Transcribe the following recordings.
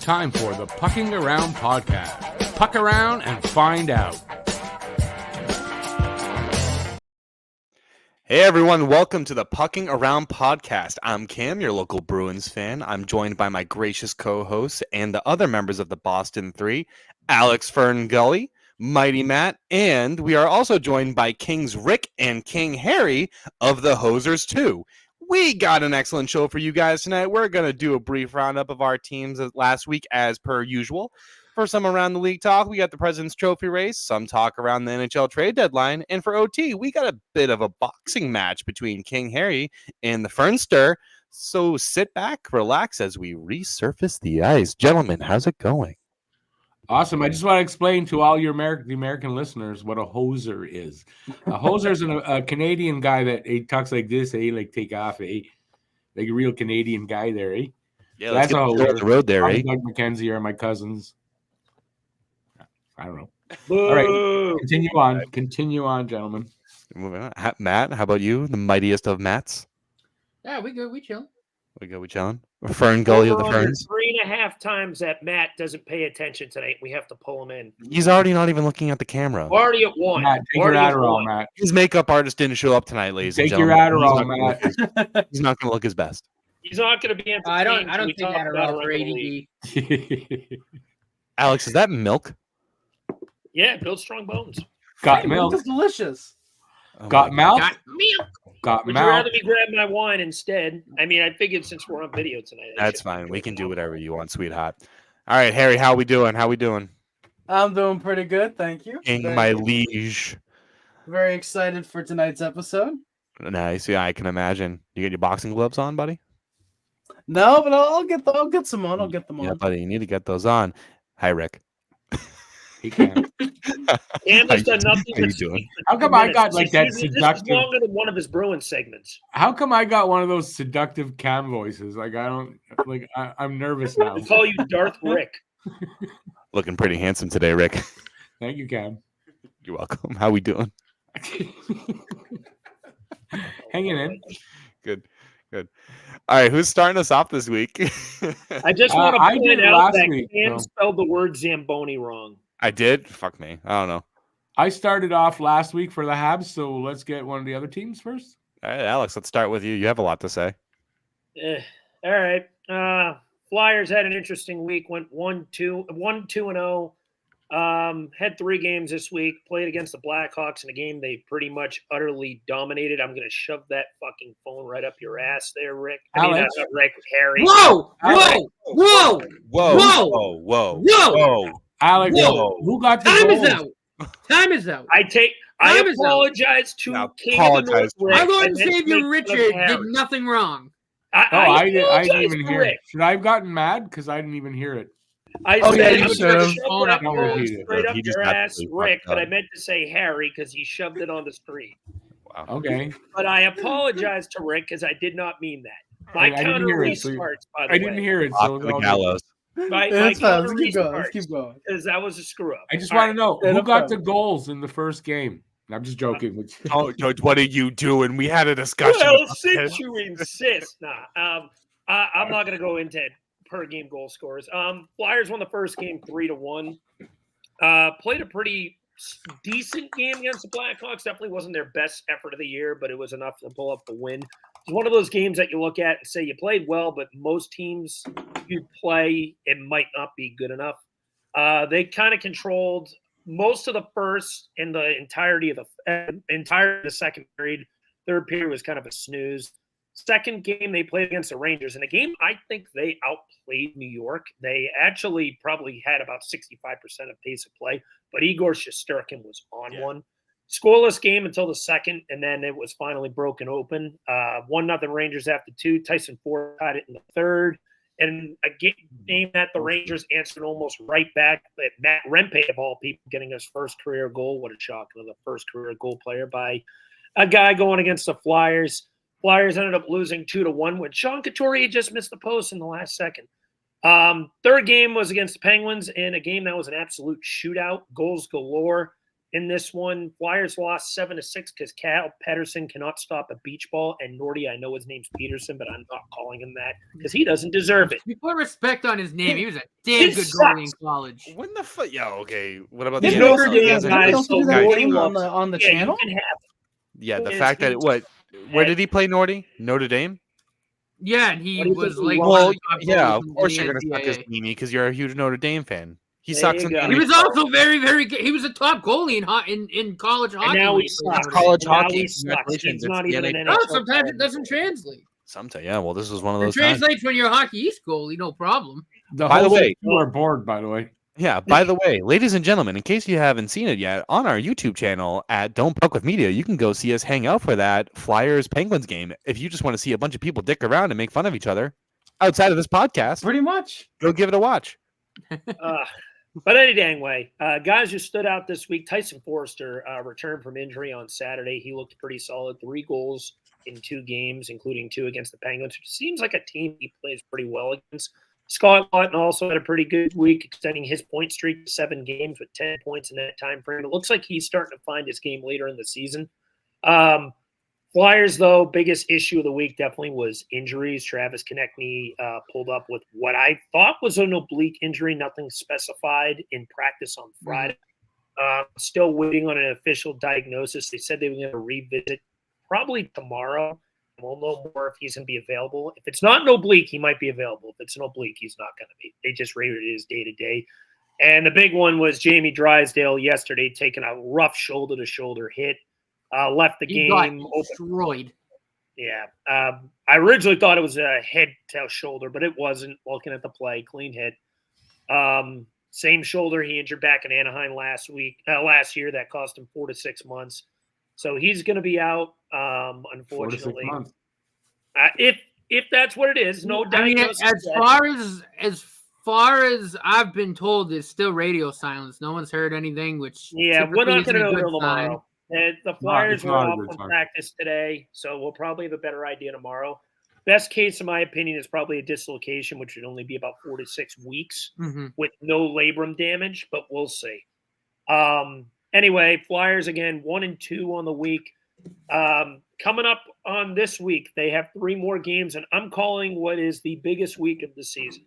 Time for the Pucking Around podcast. Puck around and find out. Hey everyone, welcome to the Pucking Around podcast. I'm Cam, your local Bruins fan. I'm joined by my gracious co-hosts and the other members of the Boston Three, Alex Ferngully, Mighty Matt, and we are also joined by Kings Rick and King Harry of the Hosers 2. We got an excellent show for you guys tonight. We're going to do a brief roundup of our teams last week as per usual. For some around the league talk, we got the President's Trophy race, some talk around the NHL trade deadline, and for OT, we got a bit of a boxing match between King Harry and the Fernster. So sit back, relax as we resurface the ice. Gentlemen, how's it going? Awesome. I just want to explain to all your the American listeners what a hoser is. A hoser is a Canadian guy that he talks like this, like take off, like a real Canadian guy there, eh? Yeah, So let's that's a hoser. the road there, eh? Doug McKenzie are my cousins. I don't know. All right, continue on, gentlemen. Moving on. Matt, how about you? The mightiest of Matts. Yeah, we good. We chill. We chilling. Fern Gully of the Ferns. 3.5 times that Matt doesn't pay attention tonight. We have to pull him in. He's already not even looking at the camera. Already at one. Matt, take your Adderall, Matt. His makeup artist didn't show up tonight, ladies and Take your gentlemen. Adderall, Matt. He's not going to look his best. He's not going to be I don't entertained. take Adderall for ADD. Alex, is that milk? Yeah, build strong bones. Got milk. It's delicious. Oh Got milk. Got milk. Got Would milk. you rather me grab my wine instead? I mean, I figured since we're on video tonight. That's fine. We can do whatever you want, sweetheart. All right, Harry, how we doing? I'm doing pretty good, thank you. King, my liege. Very excited for tonight's episode. Nice. Yeah, I can imagine. You get your boxing gloves on, buddy? No, but I'll get some on. Yeah, buddy, you need to get those on. Hi, Rick. He can. Cam has done nothing How you but doing? speak for How 2 come I minutes. got like that This is seductive? longer than one of his Bruins segments. How come I got one of those seductive Cam voices? Like I don't like. I'm nervous now. We call you Darth Rick. Looking pretty handsome today, Rick. Thank you, Cam. You're welcome. How we doing? Hanging in. Good. All right, who's starting us off this week? I just want I to did point out last that week, Cam so. spelled the word Zamboni wrong. I did? Fuck me. I don't know. I started off last week for the Habs, so let's get one of the other teams first. All right, Alex, let's start with you. You have a lot to say. All right. Flyers had an interesting week. Went 1-2-0. Had 3 games this week. Played against the Blackhawks in a game they pretty much utterly dominated. I'm going to shove that fucking phone right up your ass there, Rick. Alex. Not Rick, Harry. Whoa! Alex. Whoa! Whoa! Whoa. Whoa! Alex, Whoa. who got the Time goals? is out. Time is out. I Time is out. apologize to Now, King of the North, apologize to Rick. Our Lord I and meant to Savior make fun of Richard did Harry. nothing wrong. I didn't apologize even to hear it. Rick. Should I have gotten mad because I didn't even hear it? I Oh, said yeah, I'm you going to should've. shove Own that up. No, phone he did. straight up He just your ass, absolutely Rick, fucked but I up. meant to say Harry because he shoved it on the street. Wow. Okay. But I apologize to Rick because I did not mean that. My I didn't counter hear it, so restarts, by the I way. didn't hear it. Off So to the gallows. My It's fine. counter Let's keep going. restarts because that was a screw up. I just All want to know Yeah, who no got the problem. goals in the first game. I'm just joking. Oh, George, what are you doing? We had a discussion. Well, about since this. you insist, I'm not going to go into per game goal scores. Flyers won the first game 3-1. Played a pretty decent game against the Blackhawks. Definitely wasn't their best effort of the year, but it was enough to pull up the win. It's one of those games that you look at and say you played well, but most teams you play, it might not be good enough. They kind of controlled most of the first and the entirety of the second period. Third period was kind of a snooze. Second game they played against the Rangers. In a game, I think they outplayed New York. They actually probably had about 65% of pace of play, but Igor Shesterkin was on one. Scoreless game until the second, and then it was finally broken open. 1-0 Rangers after 2. Tyson Ford tied it in the third. And a game that the Rangers answered almost right back. But Matt Rempe, of all people, getting his first career goal. What a shock. Another first career goal player by a guy going against the Flyers. Flyers ended up losing 2-1 when Sean Couturier just missed the post in the last second. Third game was against the Penguins in a game that was an absolute shootout. Goals galore. in this one. Flyers lost 7-6 because Cal Pedersen cannot stop a beach ball. And Nordy, I know his name's Peterson, but I'm not calling him that because he doesn't deserve it. You put respect on his name. He was a damn He good goalie in sucks. college. When the fuck? Yeah, okay. What about The the Notre NFL? Dame He hasn't- guys They also do that so game looks- on the Yeah, channel. you can have it. Yeah, the His- fact that his- where did he play, Nordy? Notre Dame? Yeah, and he What do you was think he like was? one of Well, the top yeah, goalies of in course the you're gonna suck his NCAA. meanie because you're a huge Notre Dame fan. He There sucks you in go. He the was also very, very good. He was a top goalie in college hockey. And now when he played sucks. for college And now hockey. he sucks. Congratulations, He's it's not the even an NHL. No, NHL sometimes player. it doesn't translate. Sometimes, yeah. Well, this was one of It those times. translates when you're a hockey East goalie, no problem. By the way- you are bored, by the way. Yeah, by the way, ladies and gentlemen, in case you haven't seen it yet, on our YouTube channel at Don't Puck with Media, you can go see us hang out for that Flyers Penguins game. If you just want to see a bunch of people dick around and make fun of each other outside of this podcast, Pretty much. go give it a watch. But any dang way, guys who stood out this week, Tyson Forrester returned from injury on Saturday. He looked pretty solid, 3 goals in 2 games, including 2 against the Penguins, which seems like a team he plays pretty well against. Scott Lawton also had a pretty good week, extending his point streak to 7 games with 10 points in that time frame. It looks like he's starting to find his game later in the season. Flyers, though, biggest issue of the week definitely was injuries. Travis Konechny pulled up with what I thought was an oblique injury, nothing specified in practice on Friday. Still waiting on an official diagnosis. They said they were going to revisit probably tomorrow. We'll know more if he's going to be available. If it's not an oblique, he might be available. If it's an oblique, he's not going to be. They just rated it as day-to-day. And the big one was Jamie Drysdale yesterday taking a rough shoulder-to-shoulder hit. Left the He got game open. destroyed. Yeah. I originally thought it was a head to shoulder, but it wasn't. Looking at the play, clean hit. Same shoulder he injured back in Anaheim last year. That cost him 4 to 6 months. So he's going to be out, 4 to 6 unfortunately. months. If that's what it is, no I mean, diagnosis. as far as I've been told, it's still radio silence. No one's heard anything, which Yeah, we're typically not isn't going to a know good till sign. tomorrow. The Flyers it's were not a off good from sign. practice today, so we'll probably have a better idea tomorrow. Best case, in my opinion, is probably a dislocation, which would only be about 4 to 6 weeks Mhm. with no labrum damage, but we'll see. Anyway, Flyers again, 1-2 on the week. Coming up on this week, they have 3 more games, and I'm calling what is the biggest week of the season.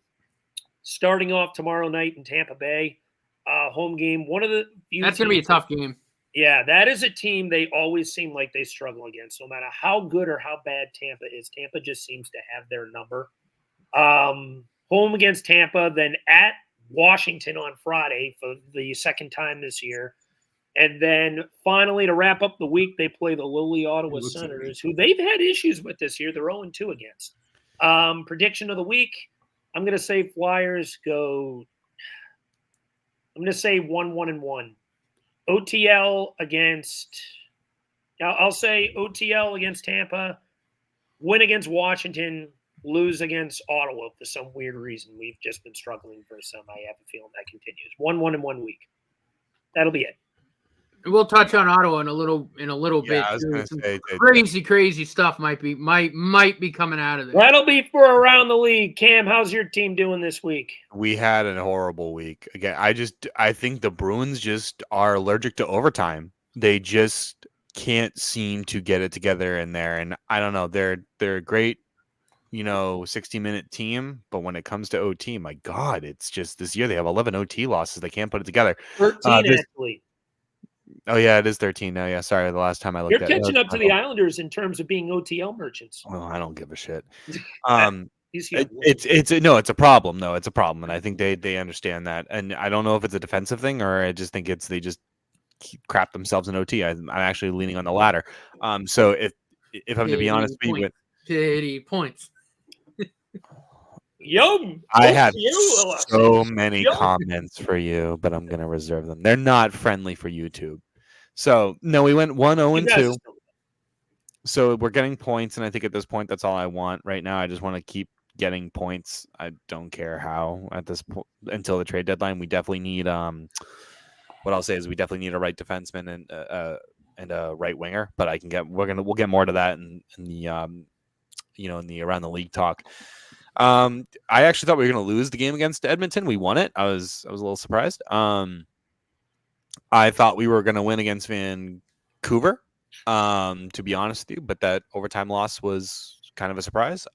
Starting off tomorrow night in Tampa Bay, home game. One of the few That's going to be a teams- tough game. Yeah, that is a team they always seem like they struggle against. No matter how good or how bad Tampa is, Tampa just seems to have their number. Home against Tampa, then at Washington on Friday for the second time this year. And then finally, to wrap up the week, they play the lowly Ottawa looks like Senators, who they've had issues with this year. They're 0-2 against. Prediction of the week, I'm going to say Flyers go – I'm going to say 1-1-1. OTL against – I'll say OTL against Tampa, win against Washington, lose against Ottawa for some weird reason. We've just been struggling for some. I have a feeling that continues. 1-1-1 week. That'll be it. We'll touch on Ottawa in a little bit. Yeah, I was too. going to Some say. crazy stuff might be coming out of there. That'll be for around the league. Cam, how's your team doing this week? We had a horrible week. Again, I think the Bruins just are allergic to overtime. They just can't seem to get it together in there. And I don't know, they're a great, 60-minute team, but when it comes to OT, my God, it's just this year they have 11 OT losses. They can't put it together. 13, actually. Oh yeah, it is 13 now. Yeah, sorry, the last time I looked You're at it. catching up to the Islanders in terms of being OTL merchants. Well, I don't give a shit. He's here. It's a problem. No, it's a problem, and I think they understand that. And I don't know if it's a defensive thing or I just think they just crap themselves in OT. I'm actually leaning on the latter. So if I'm to be honest with you, Pity points. Yo, I have you, so many Yo. comments for you, but I'm gonna reserve them. They're not friendly for YouTube. So no, we went 1-0-2. So we're getting points, and I think at this point that's all I want right now. I just want to keep getting points. I don't care how at this point until the trade deadline. We definitely need what I'll say is we definitely need a right defenseman and a right winger. But we'll get more to that in the in the around the league talk. I actually thought we were going to lose the game against Edmonton. We won it. I was a little surprised. I I thought we were going to win against Vancouver, to be honest with you, but that overtime loss was kind of a surprise.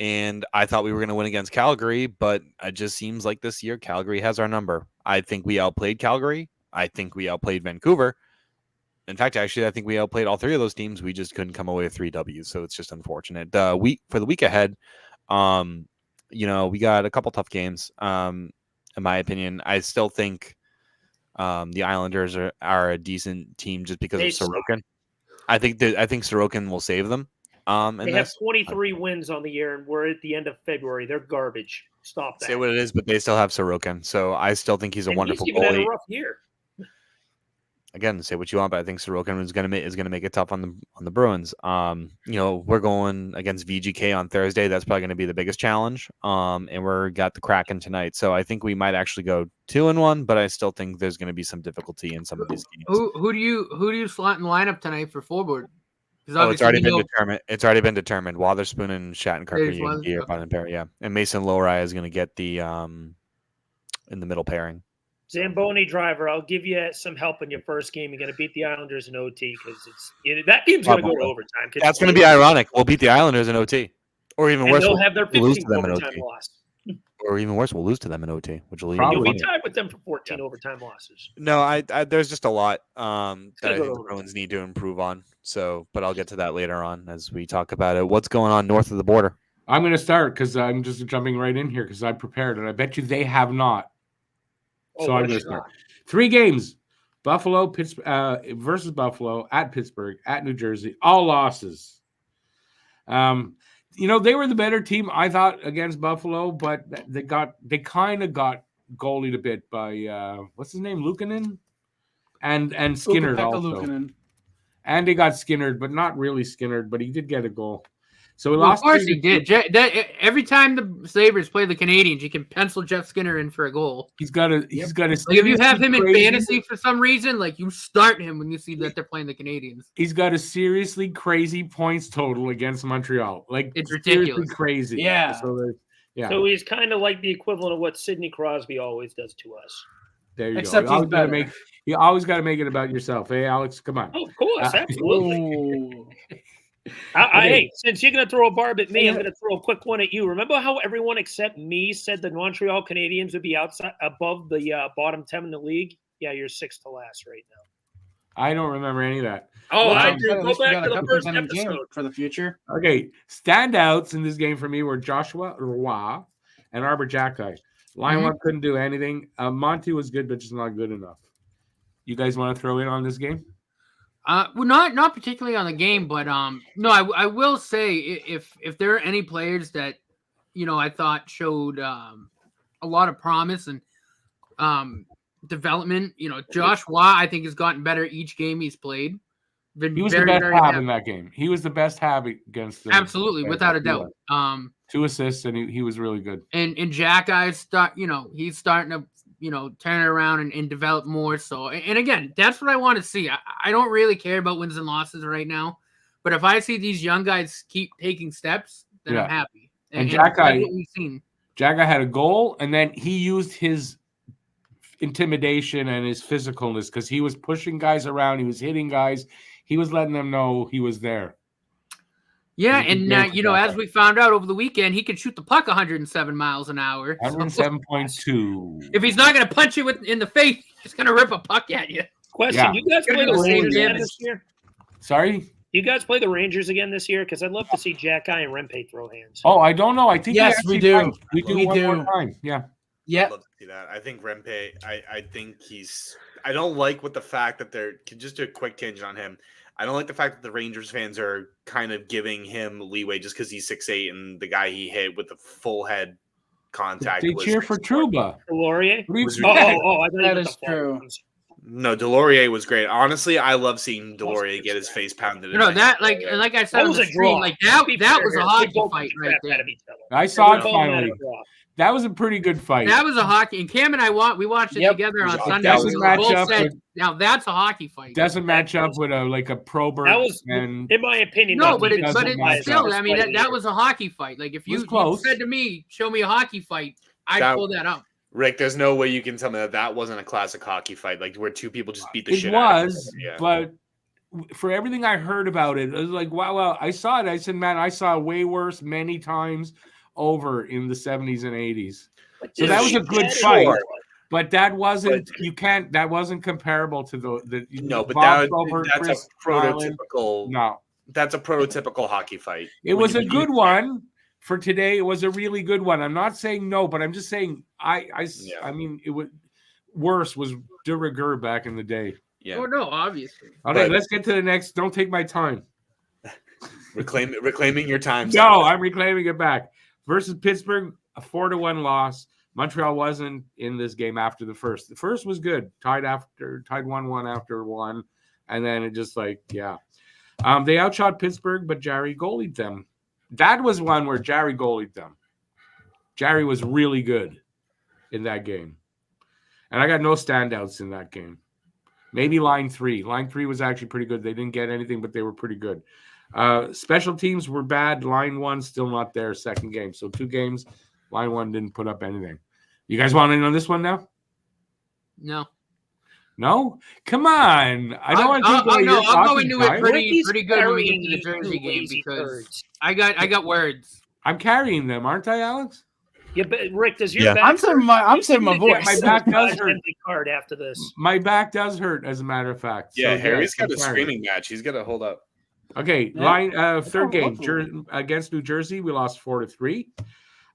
And I thought we were going to win against Calgary, but it just seems like this year Calgary has our number. I think we outplayed Calgary. I think we outplayed Vancouver. In fact, actually, I think we outplayed all three of those teams. We just couldn't come away with 3 Ws, so it's just unfortunate. For the week ahead, we got a couple tough games. In my opinion, I still think the Islanders are a decent team just because of Sorokin. I think Sorokin will save them. They have 23 wins on the year, and we're at the end of February. They're garbage. Stop that. Say what it is, but they still have Sorokin, so I still think he's a wonderful he's even goalie. had a rough year. Again, say what you want, but I think Sorokin is going to make it tough on the Bruins. We're going against VGK on Thursday. That's probably going to be the biggest challenge. And we're got the Kraken tonight, so I think we might actually go 2-1. But I still think there's going to be some difficulty in some of these games. Who do you slot in the lineup tonight for forward? It's already been determined. It's already been determined. Wotherspoon and Shattenkirk are here on the pair, yeah. And Mason Lohrei is going to get the in the middle pairing. Zamboni driver, I'll give you some help in your first game. You're going to beat the Islanders in OT because that game's going to go to overtime. That's going to be ironic. We'll beat the Islanders in OT, or even worse, they'll have their 15th overtime loss. Or even worse, we'll lose to them in OT, which will You'll be tied with them for 14 overtime losses. No, I there's just a lot that I think the Bruins need to improve on. So, but I'll get to that later on as we talk about it. What's going on north of the border? I'm going to start because I'm just jumping right in here because I prepared, and I bet you they have not. So I'm going to start. 3 games: Buffalo, versus Buffalo, at Pittsburgh, at New Jersey, all losses. They were the better team, I thought, against Buffalo, but they kind of got goalied a bit by what's his name, Luukkonen, and Skinner also. Luukkonen. And they got Skinnered, but not really Skinnered, but he did get a goal. So we lost. Of course he did. Every time the Sabres play the Canadiens, you can pencil Jeff Skinner in for a goal. He's got a. Like if you have him in fantasy for some reason, like you start him when you see that they're playing the Canadiens. He's got a seriously crazy points total against Montreal. Like it's ridiculous, crazy. Yeah. So he's kind of like the equivalent of what Sidney Crosby always does to us. There you go. You always got to make it about yourself. Hey, Alex, come on. Oh, of course, absolutely. Hey, since you're going to throw a barb at me, I'm going to throw a quick one at you. Remember how everyone except me said the Montreal Canadiens would be above the bottom 10 in the league? Yeah, you're 6th to last right now. I don't remember any of that. Oh, I do. Go back to the first episode. For the future. Okay, standouts in this game for me were Joshua Roy and Arbor Jacki. Lionel couldn't do anything. Monty was good, but just not good enough. You guys want to throw in on this game? Well, not particularly on the game, but no, I will say if there are any players that I thought showed a lot of promise and development, Josh Waugh I think has gotten better each game he's played. He was the best Hab in that game. He was the best Hab against them. Absolutely, without a doubt. 2 assists and he was really good. And Jack he's starting to turn it around and develop more. So, and again, that's what I want to see. I don't really care about wins and losses right now, but if I see these young guys keep taking steps, then I'm happy. And Jacki had a goal, and then he used his intimidation and his physicalness because he was pushing guys around, he was hitting guys, he was letting them know he was there. Yeah, and as we found out over the weekend, he could shoot the puck 107 miles an hour. 107.2. If he's not going to punch you in the face, he's going to rip a puck at you. Question: You guys play the Rangers again this year? Sorry? You guys play the Rangers again this year? Because I'd love to see Jacki and Rempe throw hands. Oh, I don't know. I think yes, we do. We do one more time. Yeah. Yeah. I'd love to see that. I think Rempe. I think he's. I don't like with the fact that they're just do a quick tangent on him. I don't like the fact that the Rangers fans are kind of giving him leeway just because he's 6'8" and the guy he hit with the full head contact. They cheer for Trouba. Delorier? That is true. No, Delorier was great. Honestly, I love seeing Delorier get his face pounded. That like I said on the stream, like that was a hockey fight right there. I saw it finally. That was a pretty good fight. That was a hockey. And Cam and I we watched it together on Sunday. Now that's a hockey fight. Doesn't match up with a Probert. That was, in my opinion. No, but it's still. I mean, that was a hockey fight. Like if you said to me, "Show me a hockey fight," I'd pull that up. Rick, there's no way you can tell me that wasn't a classic hockey fight, like where two people just beat the It shit out of each was, other. Yeah. but for everything I heard about it, it was like, wow, I saw it. I said, man, I saw way worse many times over in the 70s and 80s. So that was a good fight. But that wasn't that wasn't comparable to the no, but Bob that's a prototypical that's a prototypical hocky fight. It was a good one for today. It was a really good one. I'm not saying no, but I'm just saying I mean it was worse was de rigueur back in the day. Yeah. Oh no, obviously. Okay, let's get to the next. Don't take my time. Reclaiming your time. No, I'm reclaiming it back. Versus Pittsburgh, a 4-1 loss. Montreal wasn't in this game after the first. The first was good. Tied 1-1 after one. And then it just they outshot Pittsburgh, but Jarry goalied them. That was one where Jarry goalied them. Jarry was really good in that game. And I got no standouts in that game. Maybe line 3. Line 3 was actually pretty good. They didn't get anything, but they were pretty good. Special teams were bad. Line 1 still not there second game. So 2 games, line 1 didn't put up anything. You guys want in on this one now? No. No? Come on. I'll go into it pretty good when we get to the Jersey game because I got words. I'm carrying them, aren't I, Alex? Yeah, but Rick, does your back I'm saving my voice. My back does hurt. Card after this. My back does hurt, as a matter of fact. Yeah, so, Harry's got a screaming match. He's got to hold up. Okay, third game against New Jersey. We lost 4-3.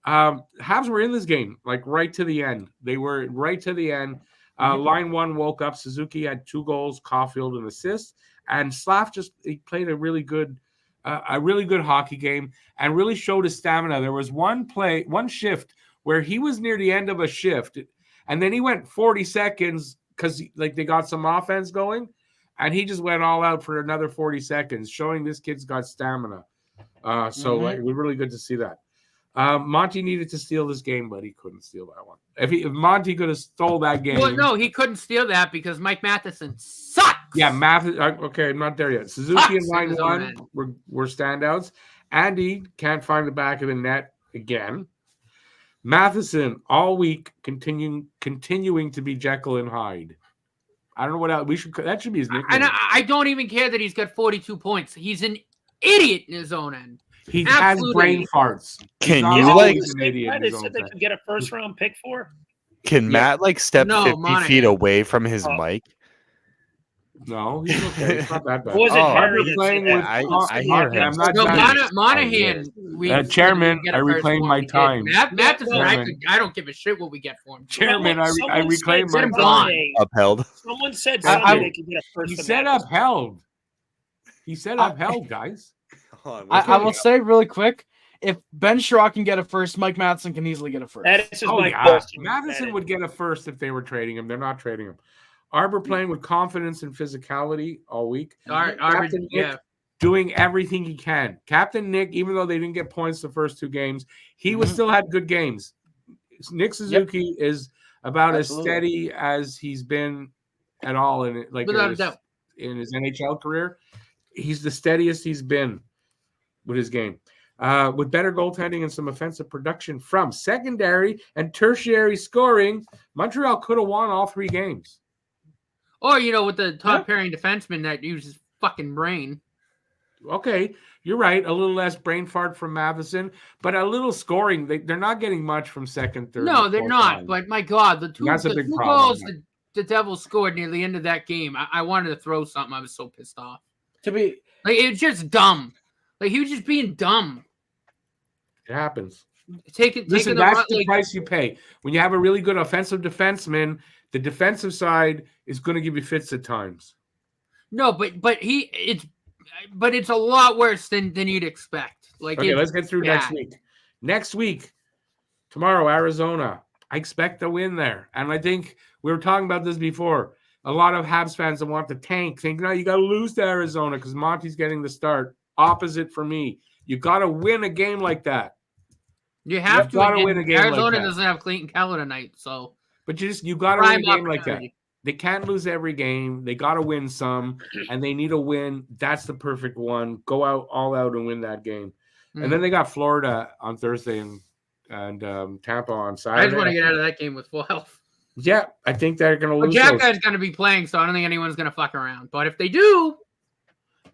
Habs were in this game, like right to the end. They were right to the end. Line 1 woke up. Suzuki had 2 goals, Caulfield an assist, and Slav he played a really good hockey game and really showed his stamina. There was one shift where he was near the end of a shift, and then he went 40 seconds because they got some offense going, and he just went all out for another 40 seconds, showing this kid's got stamina. It was really good to see that. Monty needed to steal this game, but he couldn't steal that one. If Monty could have stole that game. Well, no, he couldn't steal that because Mike Matheson sucks. Yeah, okay, I'm not there yet. Suzuki and line 1 were standouts. Andy can't find the back of the net again. Matheson all week continuing to be Jekyll and Hyde. I don't know what else that should be his nickname. And I don't even care that he's got 42 points. He's an idiot in his own end. He has brain farts. Can you they said they could get a first round pick for? Can Matt step 50 feet away from his mic? No, he's okay. It's not that bad. Was it Harry playing with? I hear him. Monahan. Chairman, I reclaim my time. Matt I don't give a shit what we get for him. Chairman, I reclaim my time. Upheld. Someone said Sunday they could get a first. He said upheld. He said upheld, guys. I will say really quick, if Ben Sherratt can get a first, Mike Matheson can easily get a first. Matheson would get a first if they were trading him. They're not trading him. Arbor playing with confidence and physicality all week. Captain Nick doing everything he can. Captain Nick, even though they didn't get points the first 2 games, he was still had good games. Nick Suzuki is about as steady as he's been at all in his NHL career. He's the steadiest he's been with his game. With better goaltending and some offensive production from secondary and tertiary scoring, Montreal could have won all 3 games. Or, with the top pairing defenseman that uses fucking brain. Okay, you're right. A little less brain fart from Matheson, but a little scoring. They're not getting much from second, third. No, they're not. Line. But my God, the two goals the Devils scored near the end of that game, I wanted to throw something. I was so pissed off. It was just dumb. He was just being dumb. It happens. Listen, that's the price you pay. When you have a really good offensive defenseman, the defensive side is going to give you fits at times. No, but it's a lot worse than you'd expect. Okay, let's get through next week. Next week, tomorrow, Arizona. I expect a win there. And I think we were talking about this before. A lot of Habs fans that want the tank think, no, you got to lose to Arizona because Monty's getting the start. Opposite for me. You got to win a game like that. You have to win a game. Arizona doesn't have Clayton Keller tonight, so. But you got to win a game like that. They can't lose every game. They got to win some, and they need a win. That's the perfect one. Go out all out and win that game. And then they got Florida on Thursday, and and Tampa on I just Saturday. want to get out of that game with full health. Yeah, I think they're going to lose. Jack is going to be playing, so I don't think anyone's going to fuck around. But if they do,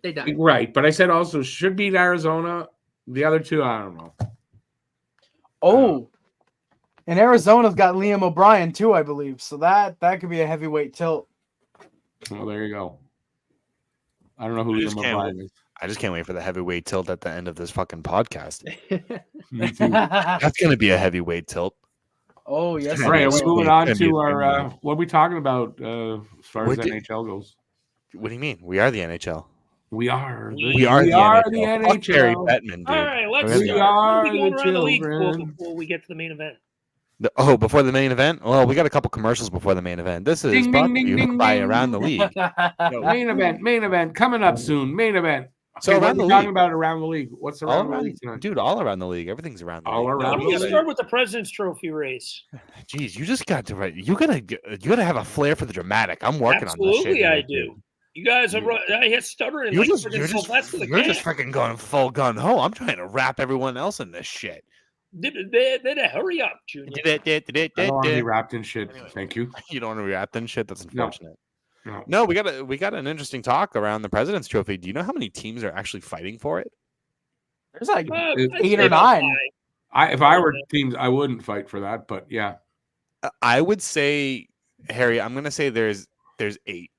they die. Right, but I said also should beat Arizona. The other two, I don't know. Oh, and Arizona's got Liam O'Brien too, I believe. So that could be a heavyweight tilt. Well, there you go. I don't know who I just Liam can't O'Brien is. I just can't wait for the heavyweight tilt at the end of this fucking podcast. Me too. That's going to be a heavyweight tilt. Oh yes. All right, are we It's moving gonna on be to a our? What are we talking about as far as What did- NHL goes? What do you mean? We are the NHL. We are. We are the NHL. Fuck Gary NHL. Bettman, dude. All right, let's We start. are We'll be going the around the league children. before we get to the main event. Before the main event? Well, we got a couple commercials before the main event. This is Ding, brought ding, to ding, you ding, by ding. Around the League. Main event coming up soon. Main event. So Okay, around what are the we talking league. about around the league? What's All around the around, league tonight? dude, all around the league. Everything's around the All league. around I'm the going to league. start with the President's Trophy race. Jeez, you just got to write. You gotta have a flair for the dramatic. I'm working on this shit. Absolutely, I here, do. dude. You guys are. I hit stuttering You're like just, friggin' you're just, Sylvester the you're just Cat. freaking going full gun ho. I'm trying to wrap everyone else in this shit. Hurry up, Junior. I don't want to be You wrapped in shit. Thank you. don't want to be wrapped in shit. That's unfortunate. No. No, we got an interesting talk around the President's Trophy. Do you know how many teams are actually fighting for it? There's like I'd 8 say or about 9. If I were teams, I wouldn't fight for that. But yeah, I would say, Harry, I'm gonna say there's 8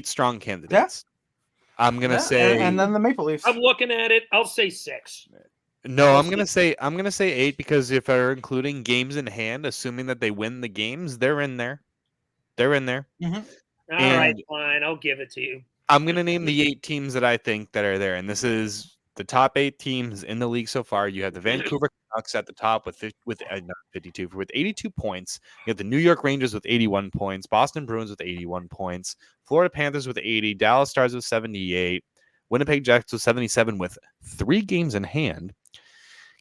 strong candidates. I'm gonna Yeah, say and then the Maple Leafs. I'm looking at it. I'll say 6. no. I'm gonna say 8 because if they're including games in hand, assuming that they win the games, they're in there. They're in there. All right, And- fine. I'll give it to you. I'm gonna name the 8 teams that I think that are there, and this is the top 8 teams in the league so far. You have the Vancouver Canucks at the top with 82 points. You have the New York Rangers with 81 points, Boston Bruins with 81 points, Florida Panthers with 80, Dallas Stars with 78, Winnipeg Jets with 77 with 3 games in hand,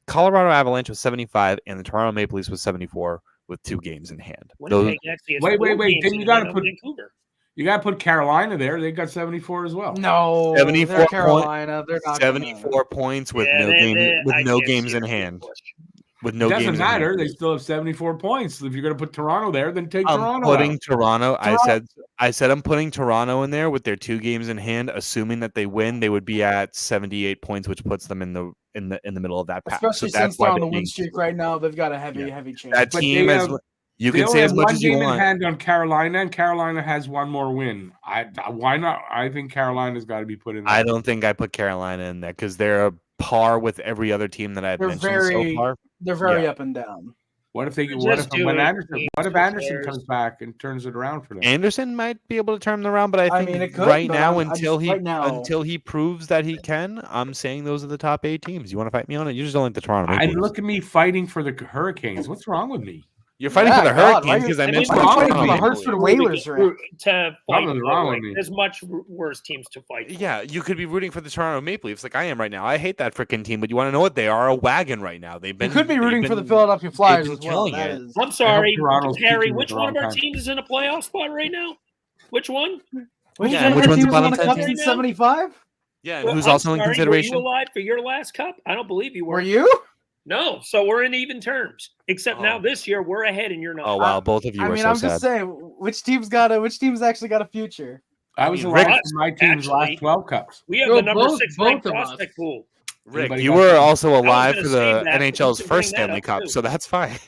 Colorado Avalanche with 75, and the Toronto Maple Leafs with 74 with 2 games in hand. Winnipeg actually has Wait, 4 games then in you gotta hand on put- Vancouver. you got to put Carolina there. They got 74 as well. No, 74 they're Carolina. They're not 74 points with Yeah, I no can't games see in it being hand. pushed. With It no doesn't games matter. in They hand. still have 74 points. If you're going to put Toronto there, then take I'm Toronto putting out. Toronto. Toronto- I said I'm putting Toronto in there with their 2 games in hand. Assuming that they win, they would be at 78 points, which puts them in the middle of that pack. Especially So that's since why they're on they're the being- win streak right now. They've got a heavy change. That But team they as have- you They can only say have as much one as you game in want. hand on Carolina, and Carolina has one more win. Why not? I think Carolina's got to be put in there. I don't think I put Carolina in there because they're a par with every other team that I've They're mentioned very- so far. They're very Yeah. up and down. What if they? They're What just if when doing Anderson? games What if for Anderson players. comes back and turns it around for them? Anderson might be able to turn them around, but I I think mean, it could, right but now, I just- right now- until he proves that he can, I'm saying those are the top 8 teams. You want to fight me on it? You just don't like the Toronto Maple And Leafs. look at me fighting for the Hurricanes. What's wrong with me? You're fighting Yeah, for the God, Hurricanes because I why mentioned you the fighting Toronto for the Maple Hartford Leafs. Whalers, right? To fight Something's for, wrong like, with me. there's much worse teams to fight for. Yeah, you could be rooting for the Toronto Maple Leafs like I am right now. I hate that freaking team, but you want to know what? They are a wagon right now. They've been. You could be they've rooting for the been- Philadelphia Flyers been as well. killing That it. is- I'm sorry, Toronto's Harry. peaking at Which the one of wrong our time. teams is in a playoff spot right now? Which one? Which Yeah, one of which our one's the teams bottom won a 10 cup team? since 75? Yeah, and Well, who's I'm also in sorry, consideration? Were you alive for your last cup? I don't believe you were. Were you? No, so we're in even terms. Except now Oh. this year we're ahead and you're not. Oh wow, both of you I are mean, so I'm sad. just saying, which team's actually got a future? I was mean, alive Rick- for my team's actually- last 12 cups. We have Well, the number both- 6 ranked both of us. prospect pool. Rick, Anybody you got were something? also alive gonna for save the that, but NHL's you can first bring that Stanley up, Cup, too. so that's fine.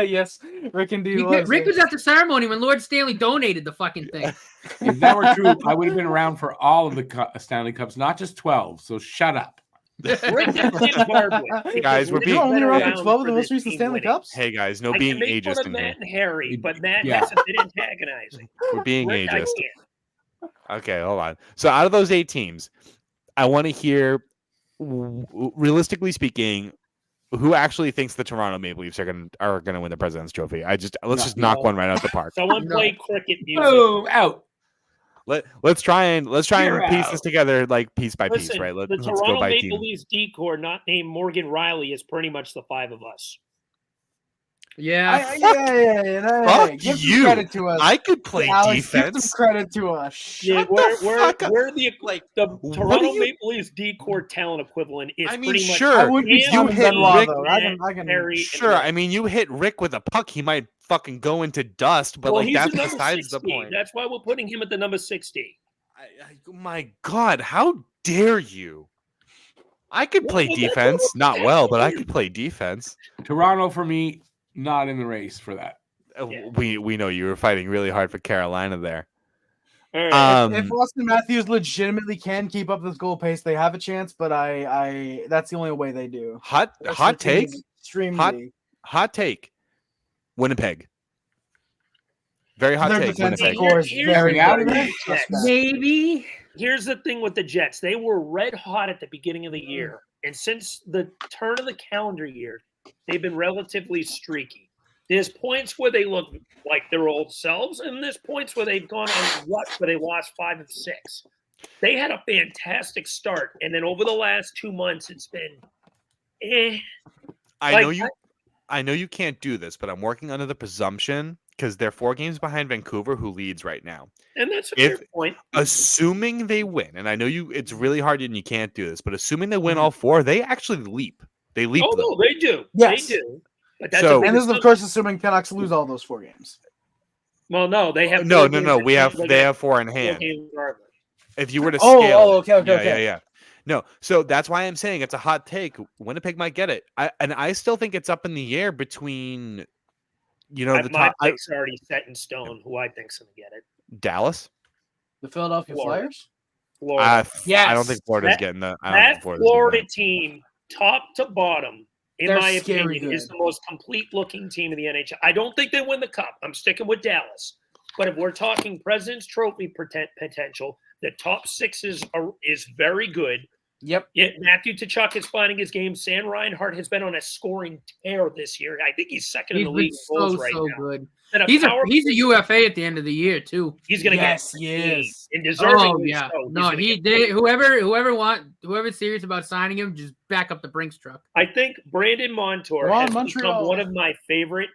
Yes, Rick indeed was. Rick was at the ceremony when Lord Stanley donated the fucking thing. If that were true, I would have been around for all of the Stanley Cups, not just 12. So shut up. Rick did Tim Hardwick. Guys, we're Rick being- You're has only been around for 12 of the for most this recent team Stanley winning. Cups? Hey guys, no I being can make fun ageist of in Matt here. and Harry, but Matt Yeah. has a bit antagonizing. We're being Rick, I ageist. can't. Okay, hold on. So out of those 8 teams, I want to hear, realistically speaking, who actually thinks the Toronto Maple Leafs are gonna win the President's Trophy? Let's No, just knock no. one right out the park. Someone No. play cricket music. Boom, out. Let's try and You're piece out. this together like piece by piece, Listen, right? the Let's go Toronto by Maple team. Leafs decor not named Morgan Riley is pretty much the 5 of us. Yeah. Fuck Give some you. credit to us. I could play Alex, give defense. some credit to us. Yeah, Shut the fuck up. where the Like, what Toronto do you- Maple Leafs D-core talent equivalent is I mean, pretty much sure. I would be you Simon hit Benoit, Rick, though. I can. Perry, and Sure, Rick. I mean, you hit Rick with a puck, he might fucking go into dust, but Well, like he's that's the number besides 60. the point. That's why we're putting him at the number 60. My God, how dare you? I could play Well, that's defense, what not I'm well, but I saying. could play defense. Toronto for me, not in the race for that. Yeah. We know you were fighting really hard for Carolina there. All right. If Austin Matthews legitimately can keep up this goal pace, they have a chance. But I that's the only way they do. Hot take. Extremely. Hot take. Winnipeg. Very hot Their take. defensive Winnipeg. core is Here's very the out of thing there? with the Jets. Maybe. Here's the thing with the Jets. They were red hot at the beginning of the Mm. year. And since the turn of the calendar year, they've been relatively streaky. There's points where they look like their old selves, and there's points where they've gone on ruts where they lost 5 of 6. They had a fantastic start, and then over the last 2 months, it's been I know you can't do this, but I'm working under the presumption because they're 4 games behind Vancouver, who leads right now. and that's a If- fair point. Assuming they win, and I know it's really hard and you can't do this, but assuming they win all 4, they actually leap. They leap. Oh, them. no, they do. Yes. They do. But that's So- a big And this is of assumption. course assuming Canucks lose all those 4 games. Well, no, they have No. 4 games in We have hand. they have 4 in 4 hand. games regardless. If you were to Oh, scale, okay. yeah. No, so that's why I'm saying it's a hot take. Winnipeg might get it. I still think it's up in the air between, the My top pick's already set in stone. Who I think's going to get it? Dallas. The Philadelphia Florida. Flyers. Florida. I don't Yes. think Florida's That- getting the. I don't That think Florida's getting Florida that. team, top to bottom, in They're my scary opinion, is good. the most complete-looking team in the NHL. I don't think they win the Cup. I'm sticking with Dallas. But if we're talking President's Trophy potential, the top 6 is very good. Yep. Yeah, Matthew Tkachuk is finding his game. Sam Reinhart has been on a scoring tear this year. I think he's second in He's the been league in goals so right now. good. And He's a power play, UFA at the end of the year too. he's going to Yes, get he paid, is. and deservingly Oh yeah. so. He's No, gonna he get did. paid. Whoever's serious about signing him, just back up the Brinks truck. I think Brandon Montour Go on, has become Montreal. one of my favorite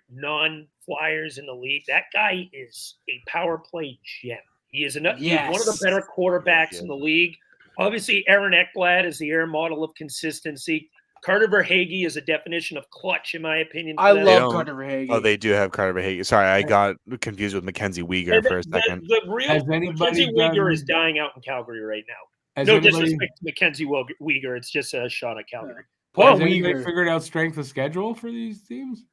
non-flyers in the league. That guy is a power play gem. He's one of the Yes. better quarterbacks in the league. Obviously, Aaron Ekblad is the air model of consistency. Carter Verhaeghe is a definition of clutch, in my opinion. I for them. They love don't- Carter Verhaeghe. Oh, they do have Carter Verhaeghe. Sorry, I got confused with Mackenzie Weegar And for a second. The real Has anybody Mackenzie Weegar done- is dying out in Calgary right now. Has No anybody, disrespect to Mackenzie Weegar. It's just a shot at Calgary. Poor has anybody Weegar. figured out strength of schedule for these teams?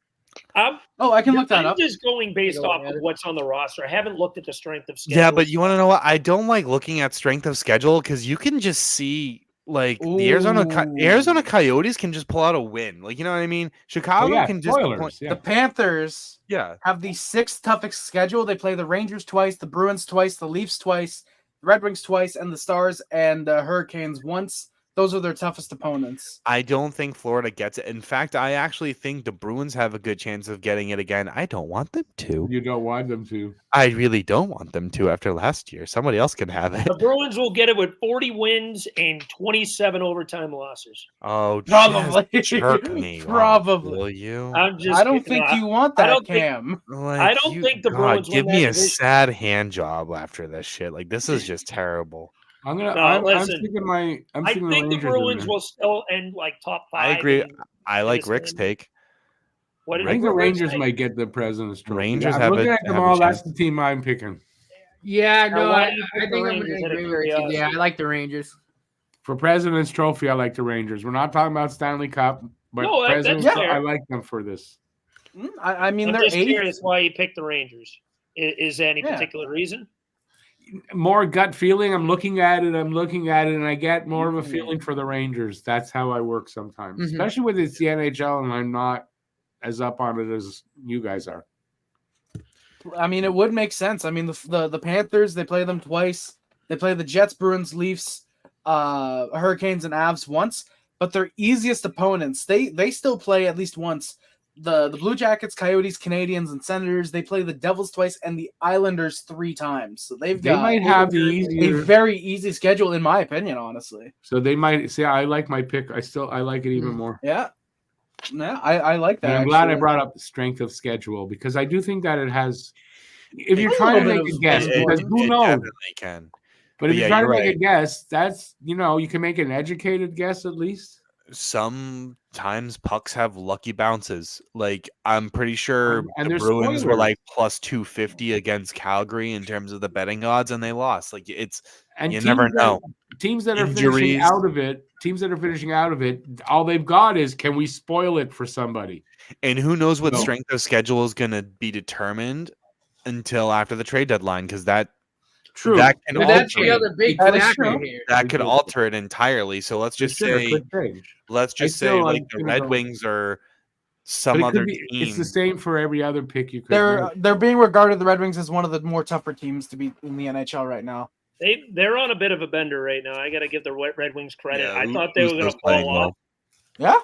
Oh, I can look that I'm up. just going based Go off ahead. of what's on the roster. I haven't looked at the strength of schedule. Yeah, but you want to know what? I don't like looking at strength of schedule because you can just see like the Arizona Ooh. Coyotes can just pull out a win. Like, you know what I mean? Chicago yeah, can just spoilers. Yeah. The Panthers yeah. have the 6th toughest schedule. They play the Rangers twice, the Bruins twice, the Leafs twice, the Red Wings twice, and the Stars and the Hurricanes once. Those are their toughest opponents. I don't think Florida gets it. In fact, I actually think the Bruins have a good chance of getting it again. I don't want them to. You don't want them to. I really don't want them to after last year. Somebody else can have it. The Bruins will get it with 40 wins and 27 overtime losses. Oh, Probably. just jerk me off, Probably. will you? I'm just. I don't kidding. think you want I that, don't think- Cam. Like, I don't think the Bruins win give that me a division. sad hand job after this shit. Like, this is just terrible. I'm gonna. No, I'm listen. sticking my. I'm I sticking think the Rangers in Bruins there. will still end like top 5. I agree. and- I like this Rick's thing. take. What did I think the Rick Rangers say? might get the President's Trophy. Rangers I'm have looking a- at them have a all. That's chance. the team I'm picking Yeah, Now, no, why I do you pick think the I'm Rangers gonna out of agree with you. curiosity? Yeah, I like the Rangers. for President's Trophy. I like the Rangers. We're not talking about Stanley Cup, but No, that's President's fair. Trophy, I like them for this. I mean, I'm they're just 8th. curious why you picked the Rangers. Is there any Yeah. particular reason? More gut feeling. I'm looking at it, and I get more of a feeling for the Rangers. That's how I work sometimes, Mhm. especially with it's the NHL, and I'm not as up on it as you guys are. I mean, it would make sense. I mean, the Panthers, they play them twice. They play the Jets, Bruins, Leafs, Hurricanes, and Avs once. But their easiest opponents, they still play at least once. The Blue Jackets, Coyotes, Canadians, and Senators, they play the Devils twice and the Islanders 3 times. So They got might have the a easier. very easy schedule, in my opinion, honestly. So they might say, I like my pick. I like it even more. Yeah. Yeah, I like that. And I'm glad I actually. brought up the strength of schedule because I do think that it has. If you're A trying to little make bit a of guess, it- because it who knows? definitely can. But if yeah, you're trying to you're make a right. guess, that's you can make an educated guess at least. Sometimes pucks have lucky bounces. Like I'm pretty sure And the there's Bruins were spoilers. like plus 250 against Calgary in terms of the betting odds, and they lost. Like it's And you never know. Teams that are finishing Injuries. out of it, all they've got is can we spoil it for somebody? And who knows what No. strength of schedule is going to be determined until after the trade deadline, because that True. that can But that's the alter other big That is factor true. here. that could alter it entirely. So let's just say let's just say like the Red Wings or some other team. It's the same for every other pick you could. They're being regarded, the Red Wings, as one of the more tougher teams to beat in the NHL right now. They're on a bit of a bender right now. I got to give the Red Wings credit. Yeah, I thought they were going to fall off. Yeah,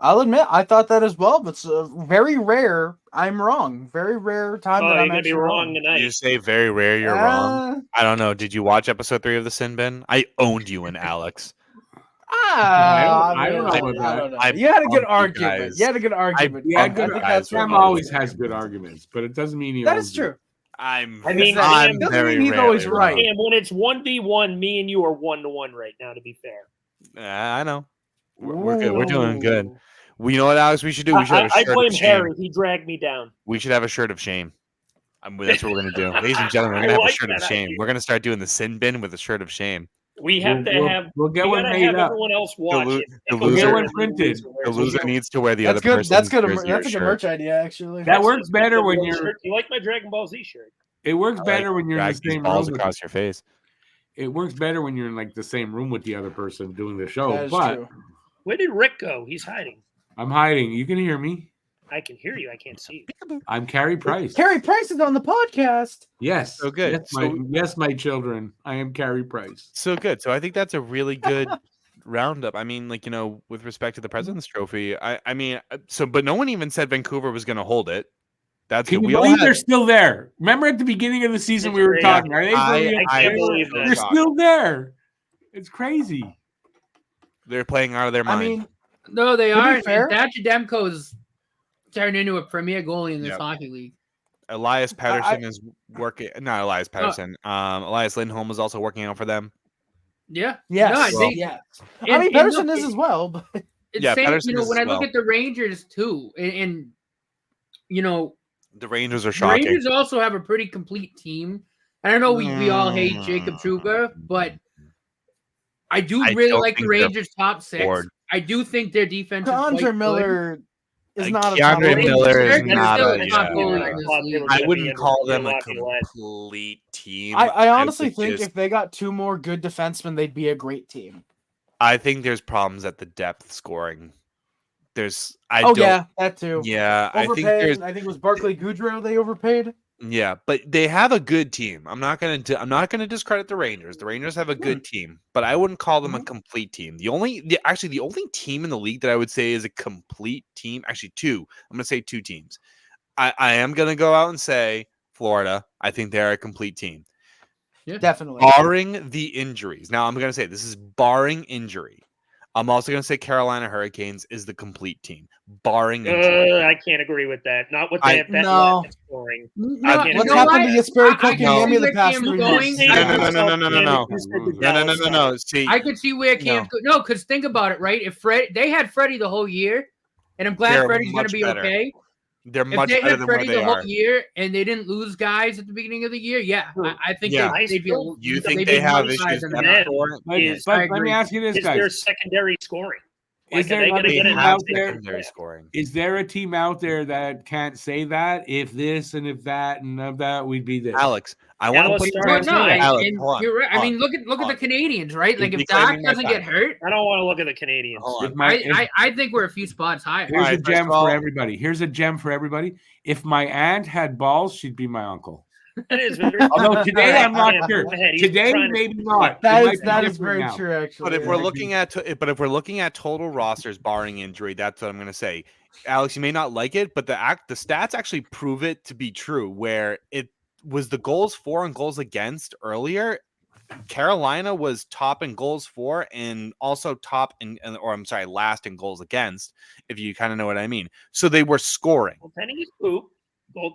I'll admit I thought that as well, but it's very rare. I'm wrong. Very rare time that You're I'm going to be actually wrong tonight. You say very rare you're wrong. I don't know. Did you watch episode 3 of the Sin Bin? I owned you and Alex. I don't know about that. You had a good bumped you argument. guys. You had a good argument. Yeah, I think that's Sam what always has good arguments, but it doesn't mean he that owns is true. I'm doesn't very mean he's always right. And when it's 1v1, me and you are 1-1 right now, to be fair. I know. We're good. We're doing good. You know what, Alex? We should do. We should have a I shirt blame of shame. Harry. He dragged me down. We should have a shirt of shame. That's what we're gonna do, ladies and gentlemen. We're gonna have a shirt of shame. We're gonna start doing the Sin Bin with a shirt of shame. We have to have. We'll get one made up. Everyone else watch it. We'll get one printed. The loser needs to wear the That's other good. person's That's good. jersey or That's a good shirt. merch idea, actually. That works better when you're. You like my Dragon Ball Z shirt? It works better when you're in the Drag these same balls room. across your face. It works better when you're in like the same room with the other person doing the show. That is But true. Where did Rick go? He's hiding. I'm hiding. You can hear me. I can hear you. I can't see you. I'm Carey Price. Carey Price is on the podcast. Yes. So good. Yes, my children. I am Carey Price. So good. So I think that's a really good roundup. I mean, like, with respect to the President's Trophy, I mean, but no one even said Vancouver was going to hold it. That's Can good. you believe they're still there? Remember at the beginning of the season we were talking. Are they? I can't believe that. They're still there. It's crazy. They're playing out of their mind. I mean, No, they To be are. fair- Thatcher Demko's turned into a premier goalie in this Yep. hockey league. Elias Pettersson is working. Not Elias Pettersson. Elias Lindholm is also working out for them. Yeah. yes, No, I think- yes. And- I mean, and Pedersen look, is as well, but It's Yeah, same, Pettersson is when as I look well. at the Rangers too, and The Rangers are the shocking. Rangers also have a pretty complete team. I don't know we all hate Jacob Trouba, but I do I really don't like the think they're Rangers top 6. bored. I do think their defense is Keandre quite good. Miller is not a Keandre top Miller goalie. is They're not still a. a top yeah. goalie in this league. I wouldn't call them a Lucky lad. complete team. I honestly would think just- if they got 2 more good defensemen, they'd be a great team. I think there's problems at the depth scoring. There's. Yeah, that too. Yeah, I think Overpaid. there's. I think it was Barclay Goodrow they overpaid. Yeah, but they have a good team. I'm not gonna discredit the Rangers. The Rangers have a good team, but I wouldn't call them a complete team. The only team in the league that I would say is a complete team, actually 2. I'm gonna say 2 teams. I am gonna go out and say Florida. I think they're a complete team, Definitely. barring the injuries. Now I'm gonna say this is barring injury. I'm also going to say Carolina Hurricanes is the complete team, barring injury. I can't agree with that. Not with that no. scoring. No, What's you know happened to what? Jesperi I Kotkaniemi can see the where past Cam's 3 going. months? No. See, I could see where Cam's going. No, because think about it, right? If they had Freddie the whole year, and I'm glad They're Freddie's going to much be better. okay. they're If much they better had than where Freddie they the whole are. year and they didn't lose guys at the beginning of the year, I think Yeah. they'd be. You they'd think be they have much higher issues than with that. scoring? But, Is- but I let me agree. ask you this, Is there guys. secondary scoring? Is there are they not going to a get team an out out there? Secondary scoring. Is there a team out there that can't say that? If this and if that and of that, we'd be this. Alex, I want to Dallas put Stars. Well, no, Alex, and hold on, you're right. I hold mean, on, look at hold the on. Canadians, right? Like You're if Doc reclaiming my doesn't time. get hurt, I don't want to look at the Canadians. Hold on. If my, I think we're a few spots higher. here's Alright, a first gem of all- for everybody. Here's a gem for everybody. If my aunt had balls, she'd be my uncle. That is very Although today I'm not Cam, sure. go ahead. He's Today trying to- maybe not. That It is might be that is different very now. true, actually. But if yeah. we're looking at total rosters barring injury, that's what I'm going to say. Alex, you may not like it, but the stats actually prove it to be true. Where it was the goals for and goals against earlier, Carolina was top in goals for and also top last in goals against, if you kind of know what I mean. So they were scoring. Goaltending is poop.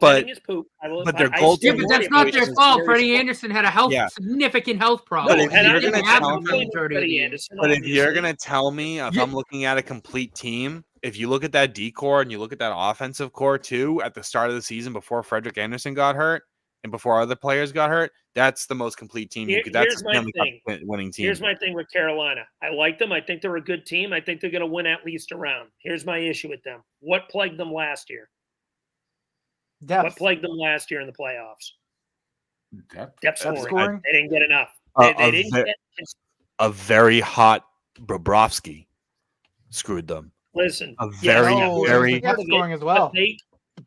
But- Goaltending is poop. but their Yeah, goaltending but that's not their is fault. very Freddie small. Anderson had a significant health problem. No, if and you're I gonna didn't tell have me- to blame Freddie Anderson. But if you're obviously. gonna tell me if Yeah. I'm looking at a complete team, if you look at that D core and you look at that offensive core too, at the start of the season before Frederick Anderson got hurt and before other players got hurt, that's the most complete team. That's Here's my a thing. winning team. Here's my thing with Carolina. I like them. I think they're a good team. I think they're going to win at least a round. Here's my issue with them. What plagued them last year? Depth. What plagued them last year in the playoffs? Depth scoring. scoring? They didn't get enough. A They didn't get. a very hot Bobrovsky screwed them. Listen, A yeah, very, No, yeah, very- there's the depth scoring as well.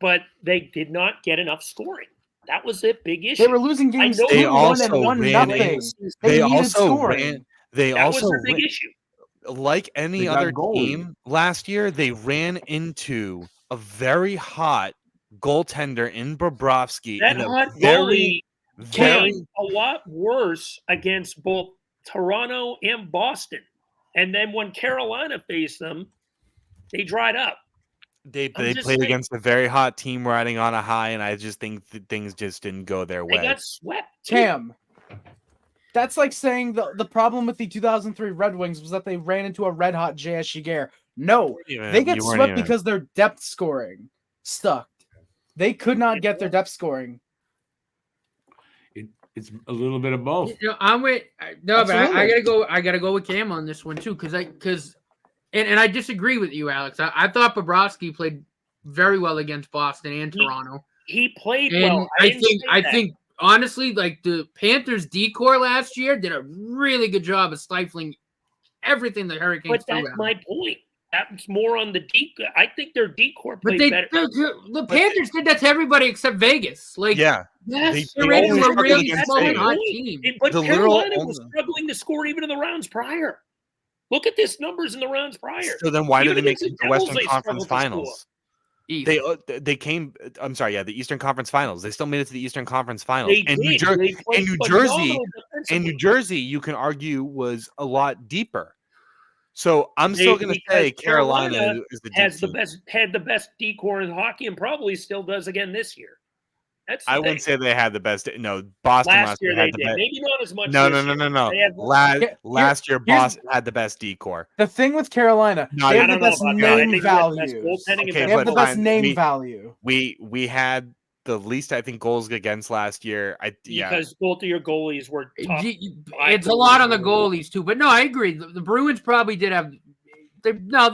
but they did not get enough scoring. That was a big issue. They were losing games I know 2-1 they and also 1 ran nothing. in- They They needed also scoring. ran. They that also was a big ran- issue. like any They got other goalies. team last year, they ran into a very hot goaltender in Bobrovsky. That in a hot very, goalie very came a lot worse against both Toronto and Boston. And then when Carolina faced them, they dried up. they I'm played just saying. against a very hot team riding on a high, and I just think that things just didn't go their They way. got swept. too. Cam, that's like saying the problem with the 2003 Red Wings was that they ran into a red hot J.S. Shiger. No, they get swept because their depth scoring stuck. They could not get their depth scoring. It's a little bit of both. You know, I'm with no, but I Absolutely. gotta go. I gotta go with Cam on this one too, because I disagree with you, Alex. I thought Bobrovsky played very well against Boston and Toronto, He played and well. I think honestly, like the Panthers' D-core last year did a really good job of stifling everything the Hurricanes But threw that's at them. my point. That's more on the D. I think their D core But played better. the Panthers did that to everybody except Vegas. Like, Yeah, Yes, they the Raiders always were struggled really against smoking Vegas. hot team. But The literal Carolina was owner. struggling to score even in the rounds prior. Look at this numbers in the rounds prior. So then why did Even they make against the the Devils, Western they Conference struggled to Finals? East. They came. I'm sorry, yeah, the Eastern Conference Finals. They still made it to the Eastern Conference Finals. They And did. They played New phenomenal and New defensively. Jersey, you can argue, was a lot deeper. So I'm still going to Because say Carolina Carolina is the had deep team. the best D core in hockey and probably still does again this year. That's the I thing. wouldn't say they had the best. No, Boston last year they had the did. best. Maybe not as much. No. this year. They had- Last year, here's- Boston had the best decor. The thing with Carolina, No, they I have the don't know best about that. I name think they had the best value. goaltending and Okay, They have the but best fine, name value. We had the least, I think, goals against last year. because both of your goalies were top. It's a lot on the goalies too, but no, I agree. The Bruins probably did have. They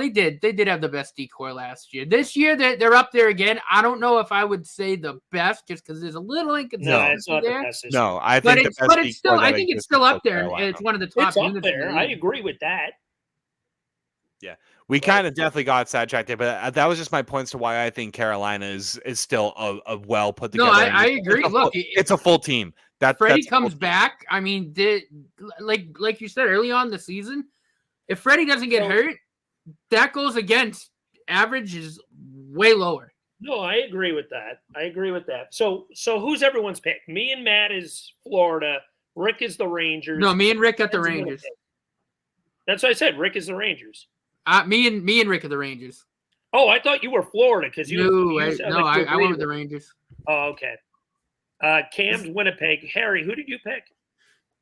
did. They did have the best decor last year. This year, they're up there again. I don't know if I would say the best, just because there's a little No, inconsistency it's not there. the best. No, I But think it's still. I think it's still up there. And Carolina. it's one of the top It's up units in the there. I league. agree with that. We kind of definitely got sidetracked there, but that was just my points to why I think Carolina is still a well put No, together. I agree. Look, it's a full team. Freddie that's a full comes team. back. I mean, like you said early on in the season, if Freddie doesn't get So- hurt, that goes against average is way lower. No, I agree with that. So who's everyone's pick? Me and Matt is Florida. Rick is the Rangers. No, me and Rick got the Ken's Rangers. Winnipeg. That's what I said. Rick is the Rangers. Me and Rick are the Rangers. Oh, I thought you were Florida because I I went with the Rangers. Oh, okay. Cam's Winnipeg. Harry, who did you pick?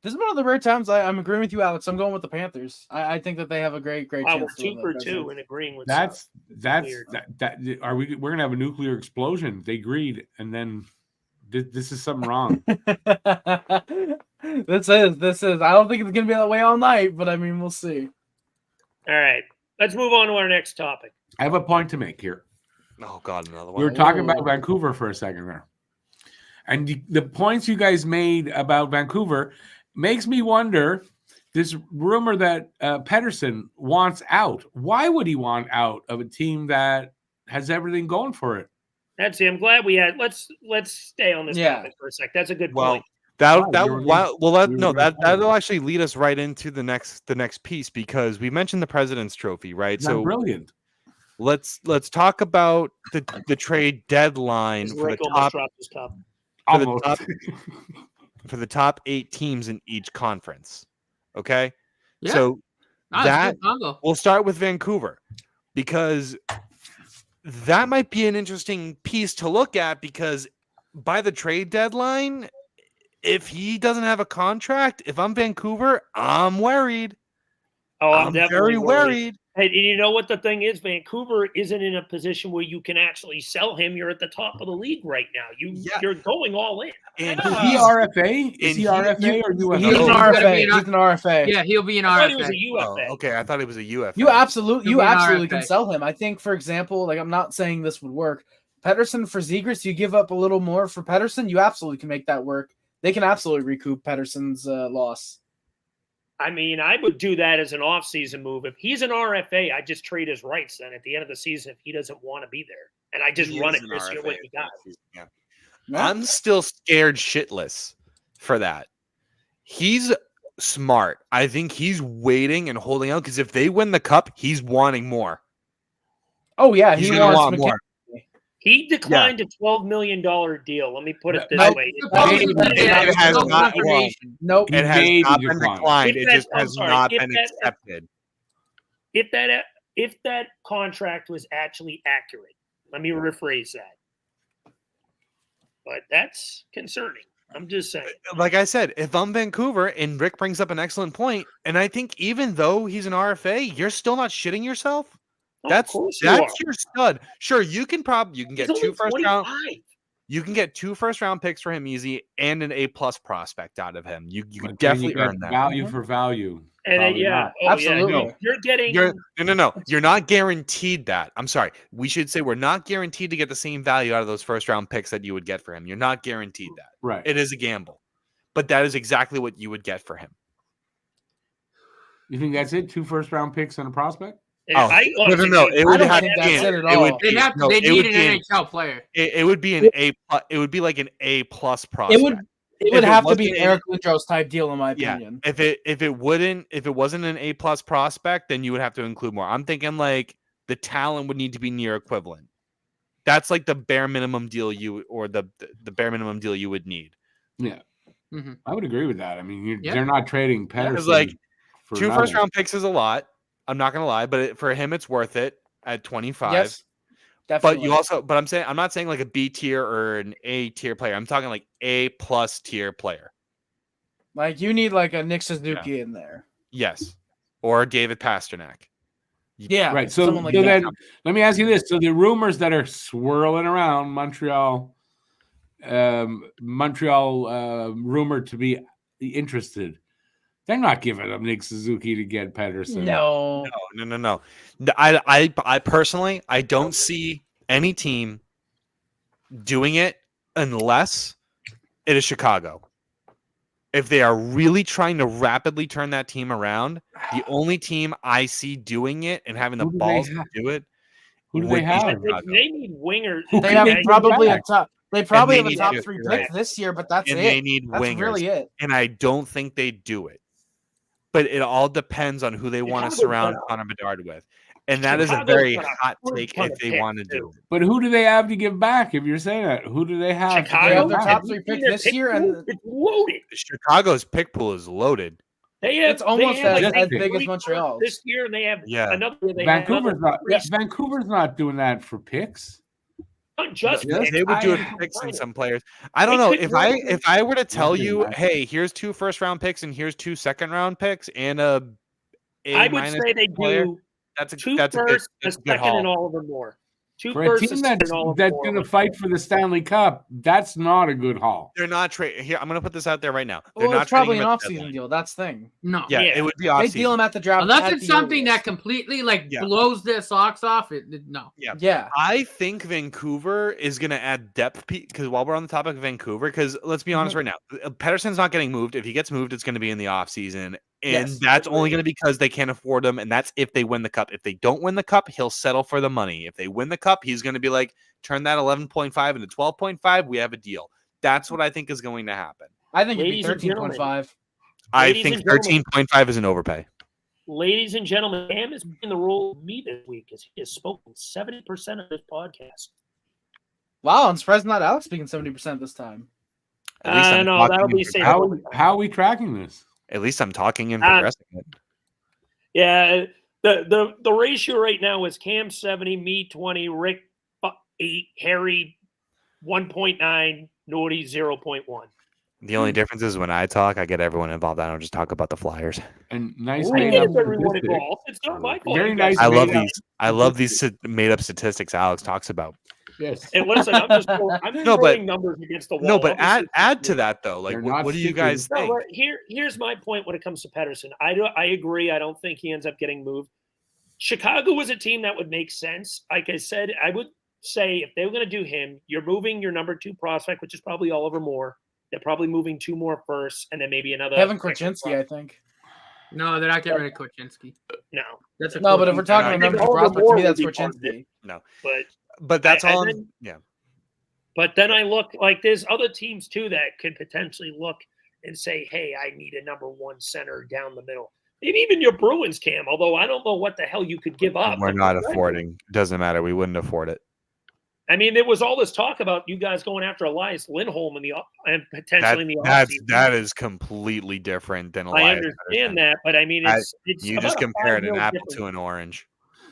This is one of the rare times I'm agreeing with you, Alex. I'm going with the Panthers. I think that they have a great We're chance. to win 2 the for Presidents. 2 in agreeing with That's Weird. we're gonna have a nuclear explosion. They agreed, and then this is something wrong. This is. I don't think it's gonna be that way all night, but I mean, we'll see. All right. Let's move on to our next topic. I have a point to make here. Oh God, another We were one. talking about Vancouver for a second there, and the points you guys made about Vancouver makes me wonder. This rumor that Pedersen wants out. Why would he want out of a team that has everything going for it? That's it. I'm glad we had. Let's stay on this Yeah. topic for a sec. That's a good Well, point. that'll actually lead us right into the next piece, because we mentioned the President's Trophy, right? It's not brilliant. let's talk about the trade deadline for the Rick almost top dropped his cup. for the Almost. top for the top 8 teams in each conference. Okay? Yeah. So That's that good combo. we'll start with Vancouver because that might be an interesting piece to look at because by the trade deadline, if he doesn't have a contract, if I'm Vancouver, I'm worried. Oh, I'm definitely very worried. And you know what the thing is? Vancouver isn't in a position where you can actually sell him. You're at the top of the league right now. You're going all in. And Is he RFA? Is and he he- RFA or He's UFA? an No. RFA. He's He's an RFA. Yeah, he'll be an I thought he was a RFA. UFA. Oh, okay. I thought it was a UFA. You absolutely He'll be an RFA. can sell him. I think, for example, like I'm not saying this would work. Pedersen for Zegras, you give up a little more for Pedersen, you absolutely can make that work. They can absolutely recoup Pedersen's loss. I mean, I would do that as an off-season move. If he's an RFA, I just trade his rights then at the end of the season if he doesn't want to be there. And I just run it this year what you got. Yeah. Yeah. I'm still scared shitless for that. He's smart. I think he's waiting and holding out because if they win the cup, he's wanting more. Oh yeah, He's he gonna wants want McKinnon. more. He declined a $12 million deal. Let me put it this Nope. way. It has No not confirmation. Nope. It has Maybe not been declined. declined. If It that- just I'm has sorry, not if been that- accepted. If that contract was actually accurate, let me rephrase that. But that's concerning. I'm just saying. Like I said, if I'm Vancouver, and Rick brings up an excellent point, and I think even though he's an RFA, you're still not shitting yourself. Oh, That's of course you are. your stud. Sure, you can get He's two only first round. 25. You can get 2 first-round picks for him easy and an A+ prospect out of him. You But can can definitely you get earn that. value Mhm. for value. And Probably yeah, not. oh, Absolutely. yeah, you're getting. No. You're not guaranteed that. I'm sorry. We should say we're not guaranteed to get the same value out of those first-round picks that you would get for him. You're not guaranteed that. Right. It is a gamble, but that is exactly what you would get for him. You think that's it? 2 first-round picks and a prospect? No. It would don't have think to that's be. it at It all. would be. They It need would an be. NHL player. It would be an A. It would be like an A+ prospect. It would If would it have to be wasn't an Eric Lindros type deal, in my opinion. If it wasn't an A+ prospect, then you would have to include more. I'm thinking like the talent would need to be near equivalent. That's like the bare minimum deal the bare minimum deal you would need. Yeah. Mhm. I would agree with that. I mean, Yeah. they're not trading Pedersen. It's like for 2 nothing. first-round picks is a lot. I'm not gonna lie, but for him, it's worth it at 25. Yes, But definitely. I'm not saying like a B tier or an A tier player. I'm talking like A+ tier player. Like you need like a Nick Suzuki in there. Yes, or David Pasternak. Yeah, Right. So, someone like so that. then let me ask you this. So the rumors that are swirling around Montreal rumored to be interested. They're not giving up Nick Suzuki to get Pedersen. No. No. I personally, I don't see any team doing it unless it is Chicago. If they are really trying to rapidly turn that team around, the only team I see doing it and having the Who do they balls to have? do it, Who do would they be have? Chicago. They need wingers. Who They can have they get probably a back? top. They probably have a need top to- 3 right. pick this year, but that's And it. they need That's wingers. really it. And I don't think they do it. But it all depends on who they want to Chicago's surround got- Connor Bedard with. And that is a Chicago's very got a hot good take ton if of they picks, want to do too. it. But who do they have to give back? If you're saying that, who do they have? to Chicago? They have give their back? top Have 3 you pick seen their this pick year, pool? and It's loaded. Chicago's pick pool is loaded. They have, It's almost they have, as like, big as 3 Montreal's. this year, and they have Yeah. another year. They have Vancouver's another not. 3. Vancouver's not doing that for picks. Not just Yes, picks. They would do it I- for picks in some players. I don't They know could if I were to tell Nothing you, matters. hey, here's 2 first-round picks and here's 2 second-round picks and a I would minus say they player, do that's a 2 that's a good, firsts, a that's a good second, and haul. Oliver Moore. 2 For a firsts, team a second, that's and Oliver Moore. going to fight for the Stanley Cup, that's not a good haul. They're not trading here. I'm going to put this out there right now. They're well, not it's probably trading an him at the off-season deadline. deal. That's the thing. No. Yeah, Yeah. it would be They off-season. deal him at the draft. Unless at it's the something earliest. that completely like Yeah. blows their socks off. No. Yeah. I think Vancouver is going to add depth because while we're on the topic of Vancouver, because let's be honest right now, Pedersen's not getting moved. If he gets moved, it's going to be in the offseason. And Yes, that's only going to be because they can't afford him. And that's if they win the cup. If they don't win the cup, he'll settle for the money. If they win the cup, he's going to be like, turn that 11.5 into 12.5. We have a deal. That's what I think is going to happen. I think it'd be Ladies and 13.5. I Ladies think and gentlemen. 13.5 is an overpay. Ladies and gentlemen, Cam is in the role of me this week as he has spoken 70% of this podcast. Wow, I'm surprised not Alex speaking 70% this time. At least I'm no, talking that'll and be safe. progressing. How are we tracking this? At least I'm talking and progressing it. Yeah, the ratio right now is Cam 70, me 20, Rick 8, Harry 1.9, Nordy 0.1. The only difference is when I talk, I get everyone involved. I don't just talk about the Flyers. And nice I made get up everyone statistic. involved. It's not my fault. Very you guys- nice. I love made up these. I love these made up statistics Alex talks about. Yes. And listen, I'm No, but- throwing numbers against the wall. No, but Obviously, add to that though. Like, They're not what do you sticking. guys No, think? but here's my point when it comes to Pedersen. I agree. I don't think he ends up getting moved. Chicago was a team that would make sense. Like I said, I would say if they were going to do him, you're moving your number 2 prospect, which is probably Oliver Moore. They're probably moving 2 more first, and then maybe another. Kevin Korchinski, I think. No, they're not getting rid of Korchinski. No, That's a No, but if we're talking I about think number 2 Oliver prospect, to Moore me would that's be part of it. Korchinski. No, but but that's all. then- Yeah, But then I look like there's other teams too that could potentially look and say, hey, I need a number 1 center down the middle. Maybe even your Bruins, Cam, although I don't know what the hell you could give up. we're not affording. Doesn't matter. We wouldn't afford it. I mean, there was all this talk about you guys going after Elias Lindholm and potentially in the offseason. That is completely different than I Elias understand Pettersson. that, but I mean, it's You about just a compared 5 an mil apple difference. to an orange.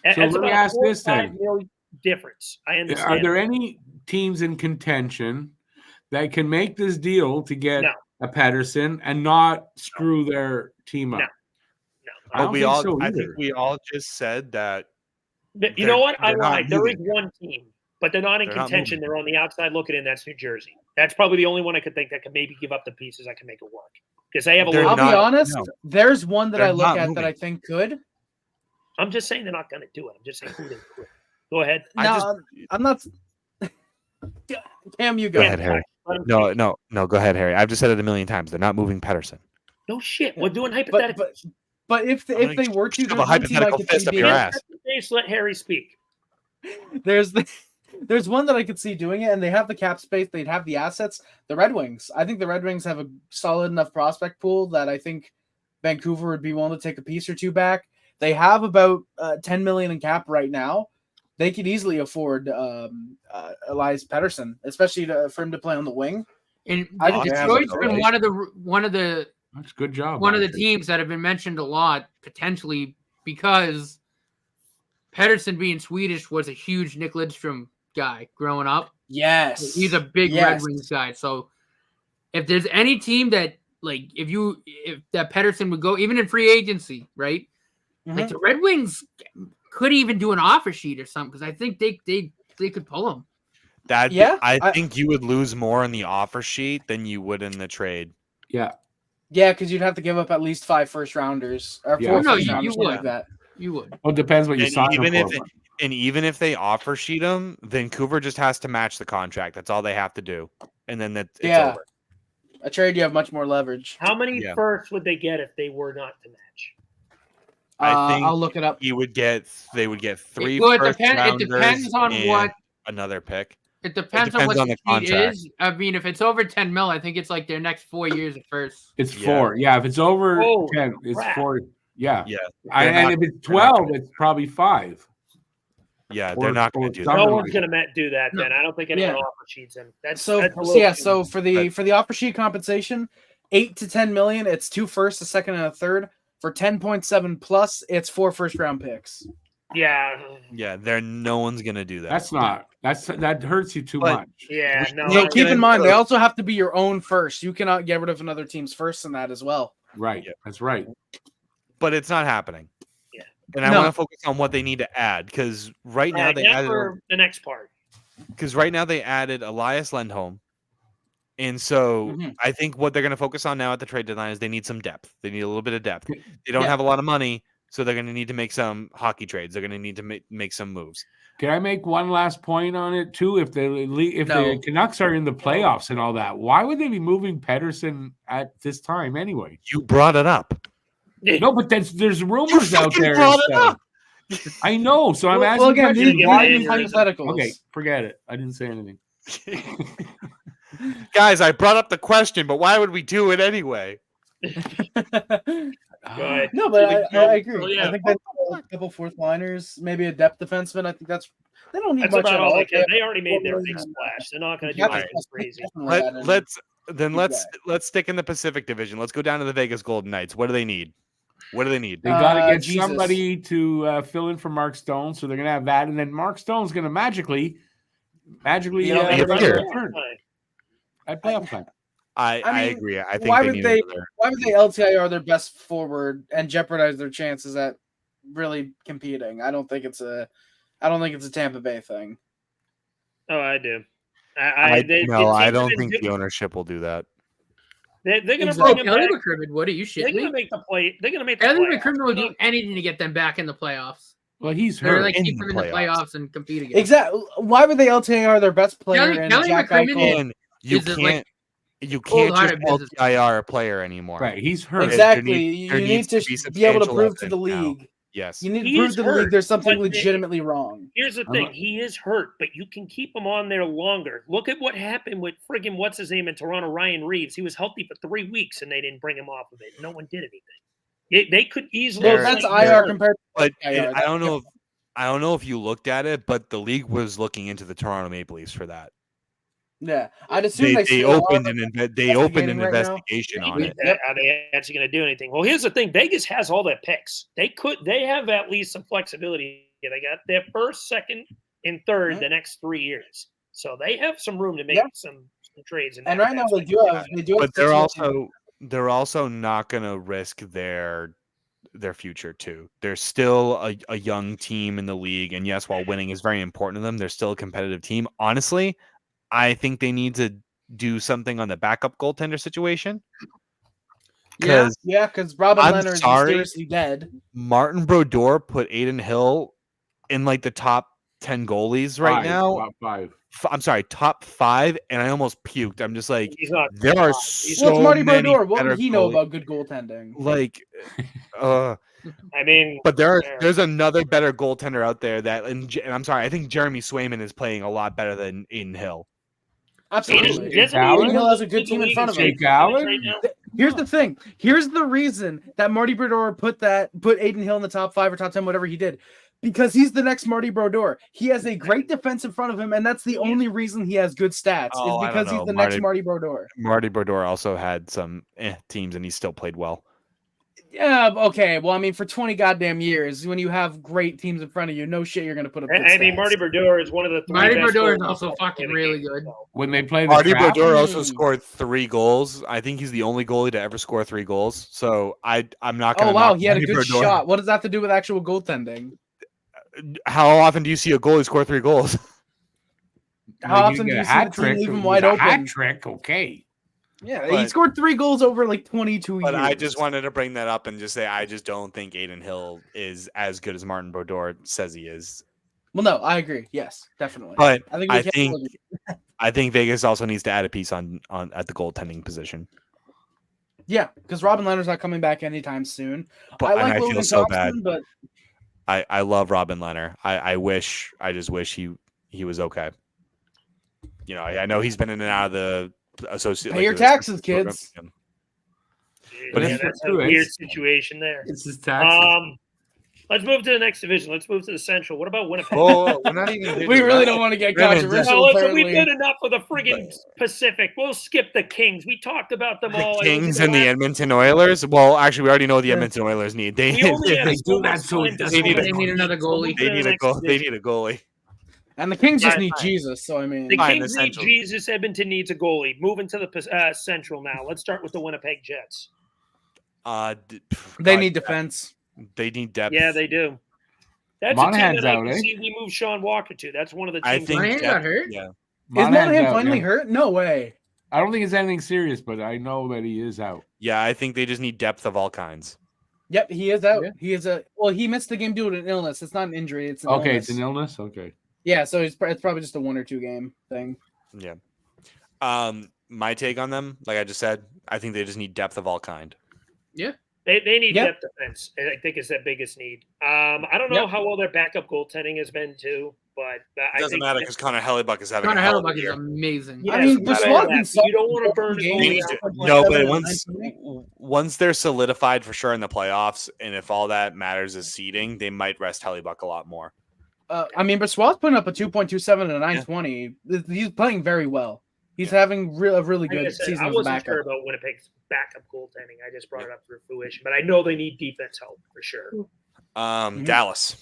It's So let me about a ask 4 or this 5 then. mil difference. I understand. Are there any teams in contention that can make this deal to get No. a Pedersen and not screw their team up? No. I But don't we think all, so I think either. we all just said that. But you know what? I they're not lied. There is moving. one team, but they're not in They're not contention. moving. They're on the outside looking in. That's New Jersey. That's probably the only one I could think that could maybe give up the pieces. I can make it work because they have a They're little. I'll be not- honest, no. there's one that They're I look not at that moving. I think could. I'm just saying they're not going to do it. I'm just saying who they could. Go ahead. No, I'm not. Cam, you Go go. ahead, Harry. Let 'em speak. No. Go ahead, Harry. I've just said it a million times. They're not moving Pedersen. No shit. We're doing But hypotheticals. but if I'm they gonna were to, shove there's a one team I hypothetical could fist see up being your it. ass. Let Harry speak. There's one that I could see doing it, and they have the cap space, they'd have the assets. The Red Wings. I think the Red Wings have a solid enough prospect pool that I think Vancouver would be willing to take a piece or two back. They have about 10 million in cap right now. They could easily afford Elias Pettersson, especially for him to play on the wing. And I think they have Detroit's it been already. one of the That's a good job. one of the actually. teams that have been mentioned a lot potentially because Pedersen being Swedish was a huge Nick Lidstrom guy growing up. Yes. He's a big Red Wings guy. So if there's any team that like if that Pedersen would go even in free agency, right? Like the Red Wings could even do an offer sheet or something because I think they could pull him. I think you would lose more in the offer sheet than you would in the trade. Yeah. Yeah, because you'd have to give up at least 5 first rounders or 4 Yeah. first No, rounders, you something would. like that. You would. Well, it depends what you And sign even them if for. And even if they offer sheet him, Vancouver just has to match the contract. That's all they have to do, and then it's over. A trade, you have much more leverage. How many Yeah. firsts would they get if they were not to match? I think I'll look it up. they would get 3 Well, first it rounders depends on and what another pick. it depends on depends what on the the sheet contract. is. I mean, if it's over 10 mil, I think it's like their next 4 years at first. It's Yeah. 4. Yeah. If it's over Oh, 10, it's crap. 4. Yeah. Yeah, And not- if it's they're not 12, it's probably 5. yeah, Or- they're not or going to do some- that. No Something one's like going to do that. No. Then I don't think anyone Yeah. offer sheets him. That's So that's a little so for the But- for the offer sheet compensation, 8 to 10 million, it's 2 firsts, a second, and a third. For 10.7 plus, it's 4 first round picks. yeah, Yeah, no one's going to do that. That hurts you too But- much. yeah. No, So I keep don't- in mind, they also have to be your own first. You cannot get rid of another team's first in that as well. Right. Yeah. That's right. But it's not happening. Yeah. And I No. want to focus on what they need to add because right All now right, they now added for the next part. Elias Lindholm. And so Mhm. I think what they're going to focus on now at the trade deadline is they need some depth. They need a little bit of depth. They don't Yeah. have a lot of money, so they're going to need to make some hockey trades. They're going to need to make some moves. Can I make one last point on it too? If No. the Canucks are in the playoffs and all that, why would they be moving Pedersen at this time anyway? You brought it up. No, but there's rumors out fucking there. brought and it stuff. I know, so I'm Well, asking. again, questions. these Why are did- hypotheticals. Okay, forget it. I didn't say anything. Guys, I brought up the question, but why would we do it anyway? Go ahead. No, but I agree. Oh, yeah. I think that a couple fourth liners, maybe a depth defenseman. I think they don't need That's much about at all all. they can. They already made their big splash. They're not going to do All anything right. crazy. Let's Then let's stick in the Pacific Division. Let's go down to the Vegas Golden Knights. What do they need? What do they need? They got to get Jesus. somebody to fill in for Mark Stone, so they're going to have that, and then Mark Stone's going to magically return at playoff time. I agree. I think why they would need they? another. Why would they LTIR their best forward and jeopardize their chances at really competing? I don't think it's a Tampa Bay thing. Oh, I do. I don't the think the ownership will do that. They're going to Oh, bring him Kelly back. McCrimmon, what are you They're going to shitting? make the play. They're going to make the Kelly playoffs. McCrimmon will do anything to get them back in the playoffs. Well, he's They're hurt. like in keep the them in the playoffs. playoffs and compete again. Exactly. Why would they LTIR their best player and Kelly Jack McCrimmon Eichel? And you Is it can't just cold-hearted business? LTIR a player anymore. Right, he's hurt. Exactly. there You need needs to to be be able to substantial prove to the evidence now. league. Yes. You need to He prove is to the league hurt, there's something but legitimately wrong. Here's the thing. He is hurt, but you can keep him on there longer. Look at what happened with friggin' what's his name in Toronto, Ryan Reeves. He was healthy for 3 weeks, and they didn't bring him off of it. No one did anything. They could easily. Well, that's IR compared to But IR. I don't know if you looked at it, but the league was looking into the Toronto Maple Leafs for that. Yeah, I'd assume They still opened are. an investigating right now. investigation on it. Are they actually going to do anything? Well, here's the thing. Vegas has all their picks. They have at least some flexibility. They got their first, second, and third the next 3 years. So they have some room to make some trades. And right now they do have. But they're also not going to risk their future too. They're still a young team in the league, and yes, while winning is very important to them, they're still a competitive team. Honestly, I think they need to do something on the backup goaltender situation. Because Robin I'm Leonard is sorry, seriously dead. Martin Brodeur put Aiden Hill in like the top 10 goalies right now. Top five. I'm sorry, top 5, and I almost puked. I'm just like, He's not. there are Well, it's so Marty many Brodeur. What better would he know goalies. about good goaltending? Like, I mean, but there's another better goaltender out there that, and I'm sorry, I think Jeremy Swayman is playing a lot better than Aiden Hill. Absolutely. Doesn't Allen? Aiden Hill has a good team in front of him. Jake Allen? Right now? Here's the thing. Here's the reason that Marty Brodeur put Aiden Hill in the top 5 or top 10, whatever he did. Because he's the next Marty Brodeur. He has a great defense in front of him, and that's the only reason he has good stats. Oh, is because he's the next Marty Brodeur. Marty Brodeur also had some teams, and he still played well. Yeah, okay. Well, I mean, for 20 goddamn years, when you have great teams in front of you, no shit, you're going to put up good I mean, stats. Marty Brodeur is one of the 3 Marty best Brodeur is goalies also fucking in the really game, good. so. When they play the Marty draft, Brodeur also scored 3 goals. I think he's the only goalie to ever score 3 goals. So I'm not going to. Oh wow, he had a Marty good Brodeur. shot. What does that have to do with actual goaltending? How often do you see a goalie score 3 goals? How often do you see the team leave him wide open? Hat trick, okay. Yeah, But- he scored 3 goals over like 22 But years. I just wanted to bring that up and just say I just don't think Aiden Hill is as good as Martin Brodeur says he is. Well, no, I agree. Yes, definitely. But I I can't think really- I think Vegas also needs to add a piece on at the goaltending position. yeah, because Robin Leonard's not coming back anytime soon. But I like and I Logan feel so Thompson, bad. but I love Robin Leonard. I just wish he was okay. You know, I know he's been in and out of the associate. pay your taxes, kids. But yeah, it's that's a true, weird it's- situation there. It's his taxes. Let's move to the next division. Let's move to the Central. What about Winnipeg? Oh, we're not even. we really don't want to get Really, controversial. No, listen, we apparently. did enough for the friggin' Pacific. We'll skip the Kings. We talked about them all. The Kings and the Edmonton Oilers. Well, actually, we already know what the Yeah. Edmonton Oilers need. They We only have They so do that much so time to they need say a- it. They need another goalie. They need a goal. They need a goalie. And the Kings just Yeah, need fine. Jesus. So I mean, The Fine, Kings the need Central. Jesus. Edmonton needs a goalie. Moving to the Central now. Let's start with the Winnipeg Jets. they need defense. They need depth. Yeah, they do. That's Monahan's a team that I out, can eh? see we move Sean Walker to. That's one of the I teams. think Monahan depth- got hurt? Yeah. Is Monahan's Monahan out, finally yeah. hurt? No way. I don't think it's anything serious, but I know that he is out. Yeah, I think they just need depth of all kinds. Yep, he is out. Yeah. He is a well. He missed the game due to an illness. It's not an injury. It's an Okay, illness. it's an illness. Okay. Yeah, so it's probably just a 1 or 2 game thing. Yeah. My take on them, like I just said, I think they just need depth of all kind. They need Yeah. depth defense. I think it's their biggest need. I don't know how well their backup goaltending has been too, but I It doesn't think matter because Connor Hellebuck is having Connor a hell of a Hellebuck is year. amazing. I mean, but Brossoit's been solid you don't want to burn a game. They goalie need out. to- No, but 7, once they're solidified for sure in the playoffs, and if all that matters is seeding, they might rest Hellebuck a lot more. I mean, Brossoit's putting up a 2.27 and a 920. He's playing very well. He's having a really Like I good said, season I as a wasn't backup. sure about Winnipeg's backup goaltending. I just brought it up for fruition, but I know they need defense help for sure. Dallas.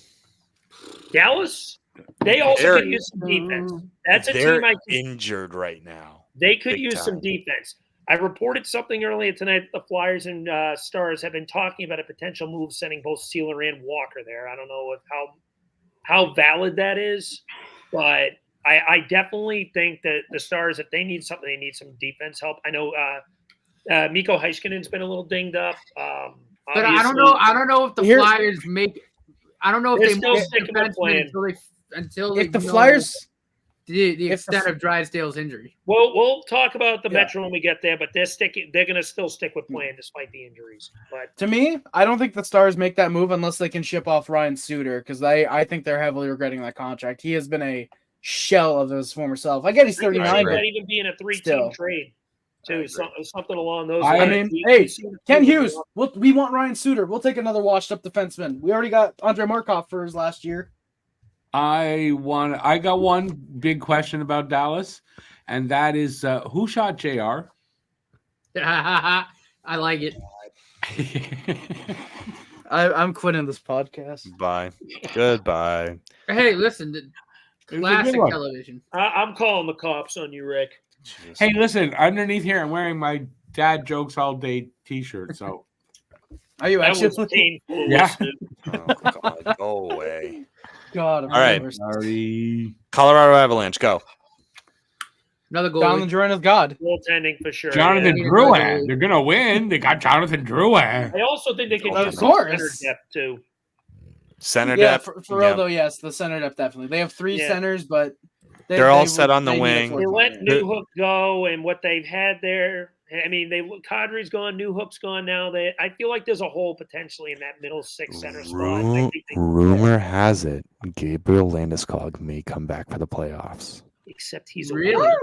Dallas, they also They're- could use some defense. That's a They're team I injured right now. They could Big use time. some defense. I reported something earlier tonight that the Flyers and Stars have been talking about a potential move sending both Sealer and Walker there. I don't know how valid that is, but I definitely think that the Stars, if they need something, they need some defense help. I know Mikko Heiskanen's been a little dinged up. But I don't know. I don't know if the Here- Flyers make. I don't know if They're they still make sticking with defensemen plan. until they If the know Flyers, the if the extent of Drysdale's injury. We'll talk about the Yeah. Metro when we get there, but they're going to still stick with plan despite the injuries. But to me, I don't think the Stars make that move unless they can ship off Ryan Suter because I think they're heavily regretting that contract. He has been a shell of his former self. I get he's I can 39, see but that even being a 3-team still. trade too, agree. something along those I lines. mean, We- hey, we've seen it Ken proven Hughes, we want Ryan Suter. We'll take another washed-up defenseman. We already got Andre Markov for his last year. I got one big question about Dallas, and that is who shot JR? I like it. I'm quitting this podcast. Bye. Goodbye. Hey, listen, It was a good classic one. television. I'm calling the cops on you, Rick. Hey, listen, underneath here, I'm wearing my dad jokes all day T-shirt. So Are you That was actually? painful. to Yeah. listen to. Oh, God, go away. God, All right. sorry. Colorado Avalanche, go. Another goal. Jonathan Drouin is God. Goaltending for sure. Jonathan Yeah. Drouin. They're gonna win. They got Jonathan Drouin. I also think they could Of use some course. center depth too. Center Yeah, depth. for real though, yes, the center depth definitely. They have three Yeah. centers, but They're all set on the they need a wing. fourth They line. let Newhook go, and what they've had there. I mean, Kadri's gone, Newhook's gone now. I feel like there's a hole potentially in that middle six center spot. I think Rumor has it Gabriel Landeskog may come back for the playoffs. except he's a Really? winger.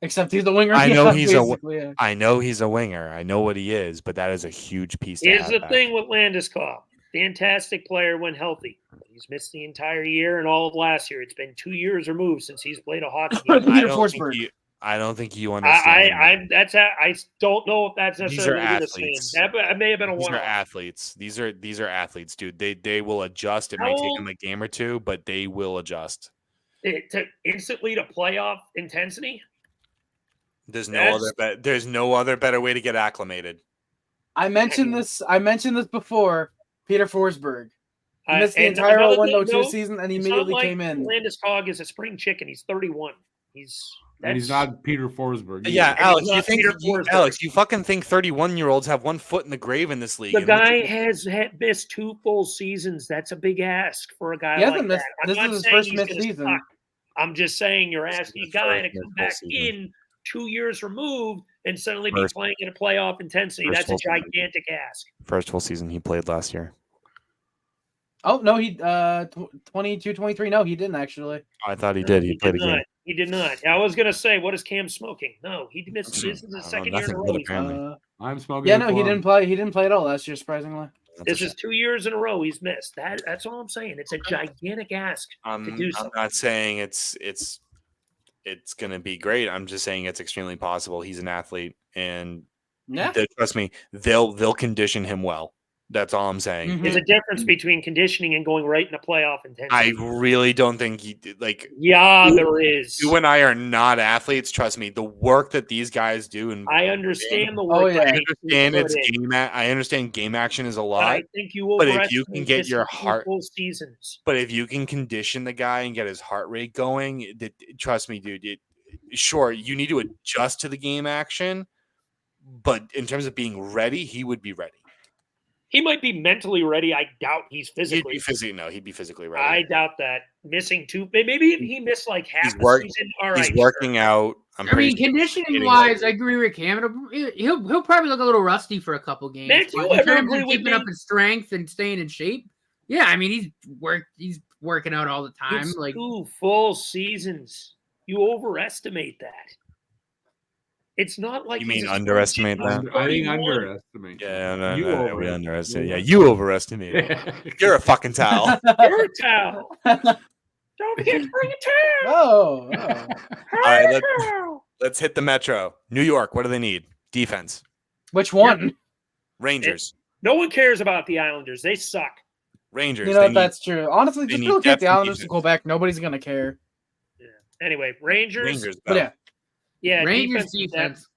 Except he's a winger. I know Yeah, he's a basically, yeah. I know he's a winger. I know what he is, but that is a huge piece. To Here's have the back. thing with Landeskog. Fantastic player when healthy. He's missed the entire year and all of last year. It's been 2 years removed since he's played a hockey game. Peter Forsberg. I don't think you understand. I don't know if that's These necessarily are what you're athletes. saying. That may have been a These are one-off. athletes. These are athletes, dude. They will adjust. It How might take old- them a game or two, but they will adjust. To instantly to playoff intensity. There's no other better way to get acclimated. I mentioned this before. Peter Forsberg. He missed the And entire another 1-2 thing, season, and he it's not immediately like came in. Landeskog is a spring chicken. He's 31. And he's not Peter Forsberg. Yeah, And Alex, he's you not think Peter Forsberg. Alex, you fucking think 31-year-olds have one foot in the grave in this league? The and look guy at- has missed 2 full seasons. That's a big ask for a guy He like hasn't that. missed- I'm this not is his saying first he's missed gonna season. suck. I'm just saying you're This is asking a his guy to first come full back season. in 2 years removed and suddenly be First- playing at a playoff intensity. first That's a full season. gigantic ask. First full season he played last year. Oh no, he 22, 23. No, he didn't actually. I thought he did. He played a did game. not. He did not. I was gonna say, what is Cam smoking? No, he missed. This is I the don't second know, year in a nothing row. good he's- apparently. I'm smoking. Yeah, it no, for he him. didn't play. He didn't play at all last year, surprisingly. That's a This is shame. 2 years in a row he's missed. That's all I'm saying. It's a gigantic ask to do I'm something. not saying it's gonna be great. I'm just saying it's extremely possible. He's an athlete, and Yeah. trust me, they'll condition him well. That's all I'm saying. Mhm. There's a difference between conditioning and going right in a playoff intensity. I really don't think Yeah, there is. you and I are not athletes. Trust me, the work that these guys do, and I understand the Oh, work. yeah. I that understand you it's put in, game. I understand game action is a but lot. I think you But if you overestimate can get your missing 2 heart- full seasons. But if you can condition the guy and get his heart rate going, trust me, dude. Sure, you need to adjust to the game action, but in terms of being ready, he would be ready. He might be mentally ready. I doubt he's He'd physically. be physically I ready. doubt that. Missing 2, maybe if he missed like half He's the work- season. All right, He's sure. working out. I'm I pretty mean, sure he's conditioning getting wise, ready. I agree with Cam. He'll probably look a little rusty for a couple games. Matt, do you but in ever terms agree of with keeping me? up his strength and staying in shape, yeah, I mean he's working out all the time. It's Like 2 full seasons. You overestimate that. It's not like You he's mean a underestimate spring chicken. that? I think 31. underestimate. Yeah, no, You we overestimate. underestimate. Yeah, you overestimate. it. You're a fucking towel. You're a towel. Don't forget to bring a towel. Oh, All right, Let's hit the Metro. New York, what do they need? Defense. Which one? Rangers. No one cares about the Islanders. They suck. Rangers. You know what? That's true. Honestly, they just need relocate depth the and Islanders to defense. Quebec. Nobody's gonna care. Yeah. Anyway, Rangers. Rangers. But yeah, Yeah, Rangers defense. defense.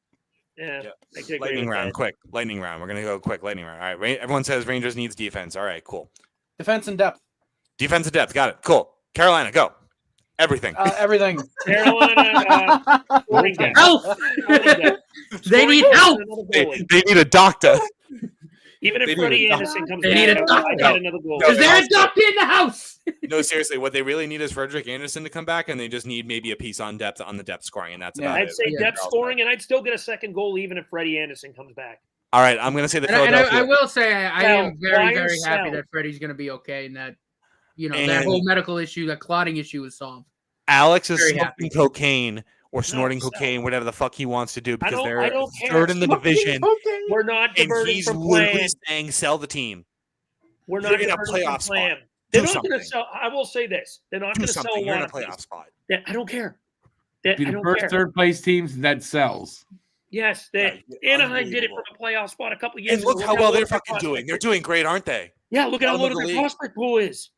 Yeah. Yeah. I could agree Lightning with round, that. quick. Lightning round. We're gonna go quick. Lightning round. All right. Everyone says Rangers needs defense. All right. Cool. defense and depth. Defensive depth. Got it. Cool. Carolina, go. Everything. Everything. Carolina. Scoring depth. Help! Scoring depth. They need Scoring help. depth, another They goalie. need a doctor. Even they if need Freddie a doctor. Anderson comes They back, need a I doctor. got another goal. No, Is there a doctor in the house? No, seriously, what they really need is Frederick Anderson to come back, and they just need maybe a piece on depth on the depth scoring, and that's Yeah. about I'd it. say Yeah. depth scoring, and I'd still get a second goal even if Freddie Anderson comes back. All right, I'm gonna say the And I Philadelphia. will say I am Sell. very, Wire very happy sell. that Freddie's going to be okay and that, that And- whole medical issue, that clotting issue is solved. Alex is Very smoking cocaine or snorting sell. cocaine, whatever the fuck he wants to do, because I they're don't care. third in the division, Okay. We're not and diverting he's from literally plan. saying sell the team. We're You're not in a diverting from playoff spot. plan. Do They're not going something. to sell. I will say this: they're not Do going to sell a something. You're in lot a of playoff things. spot. Yeah, I don't care. Be I the don't first care. third place teams that sells. Yes, Yeah, Anaheim did it unbelievable. from a playoff spot a couple years And ago. look how at well loaded they're their fucking prospect doing. They're pool. doing great, aren't they? Yeah, look at how Bottom of loaded the their league. prospect pool is.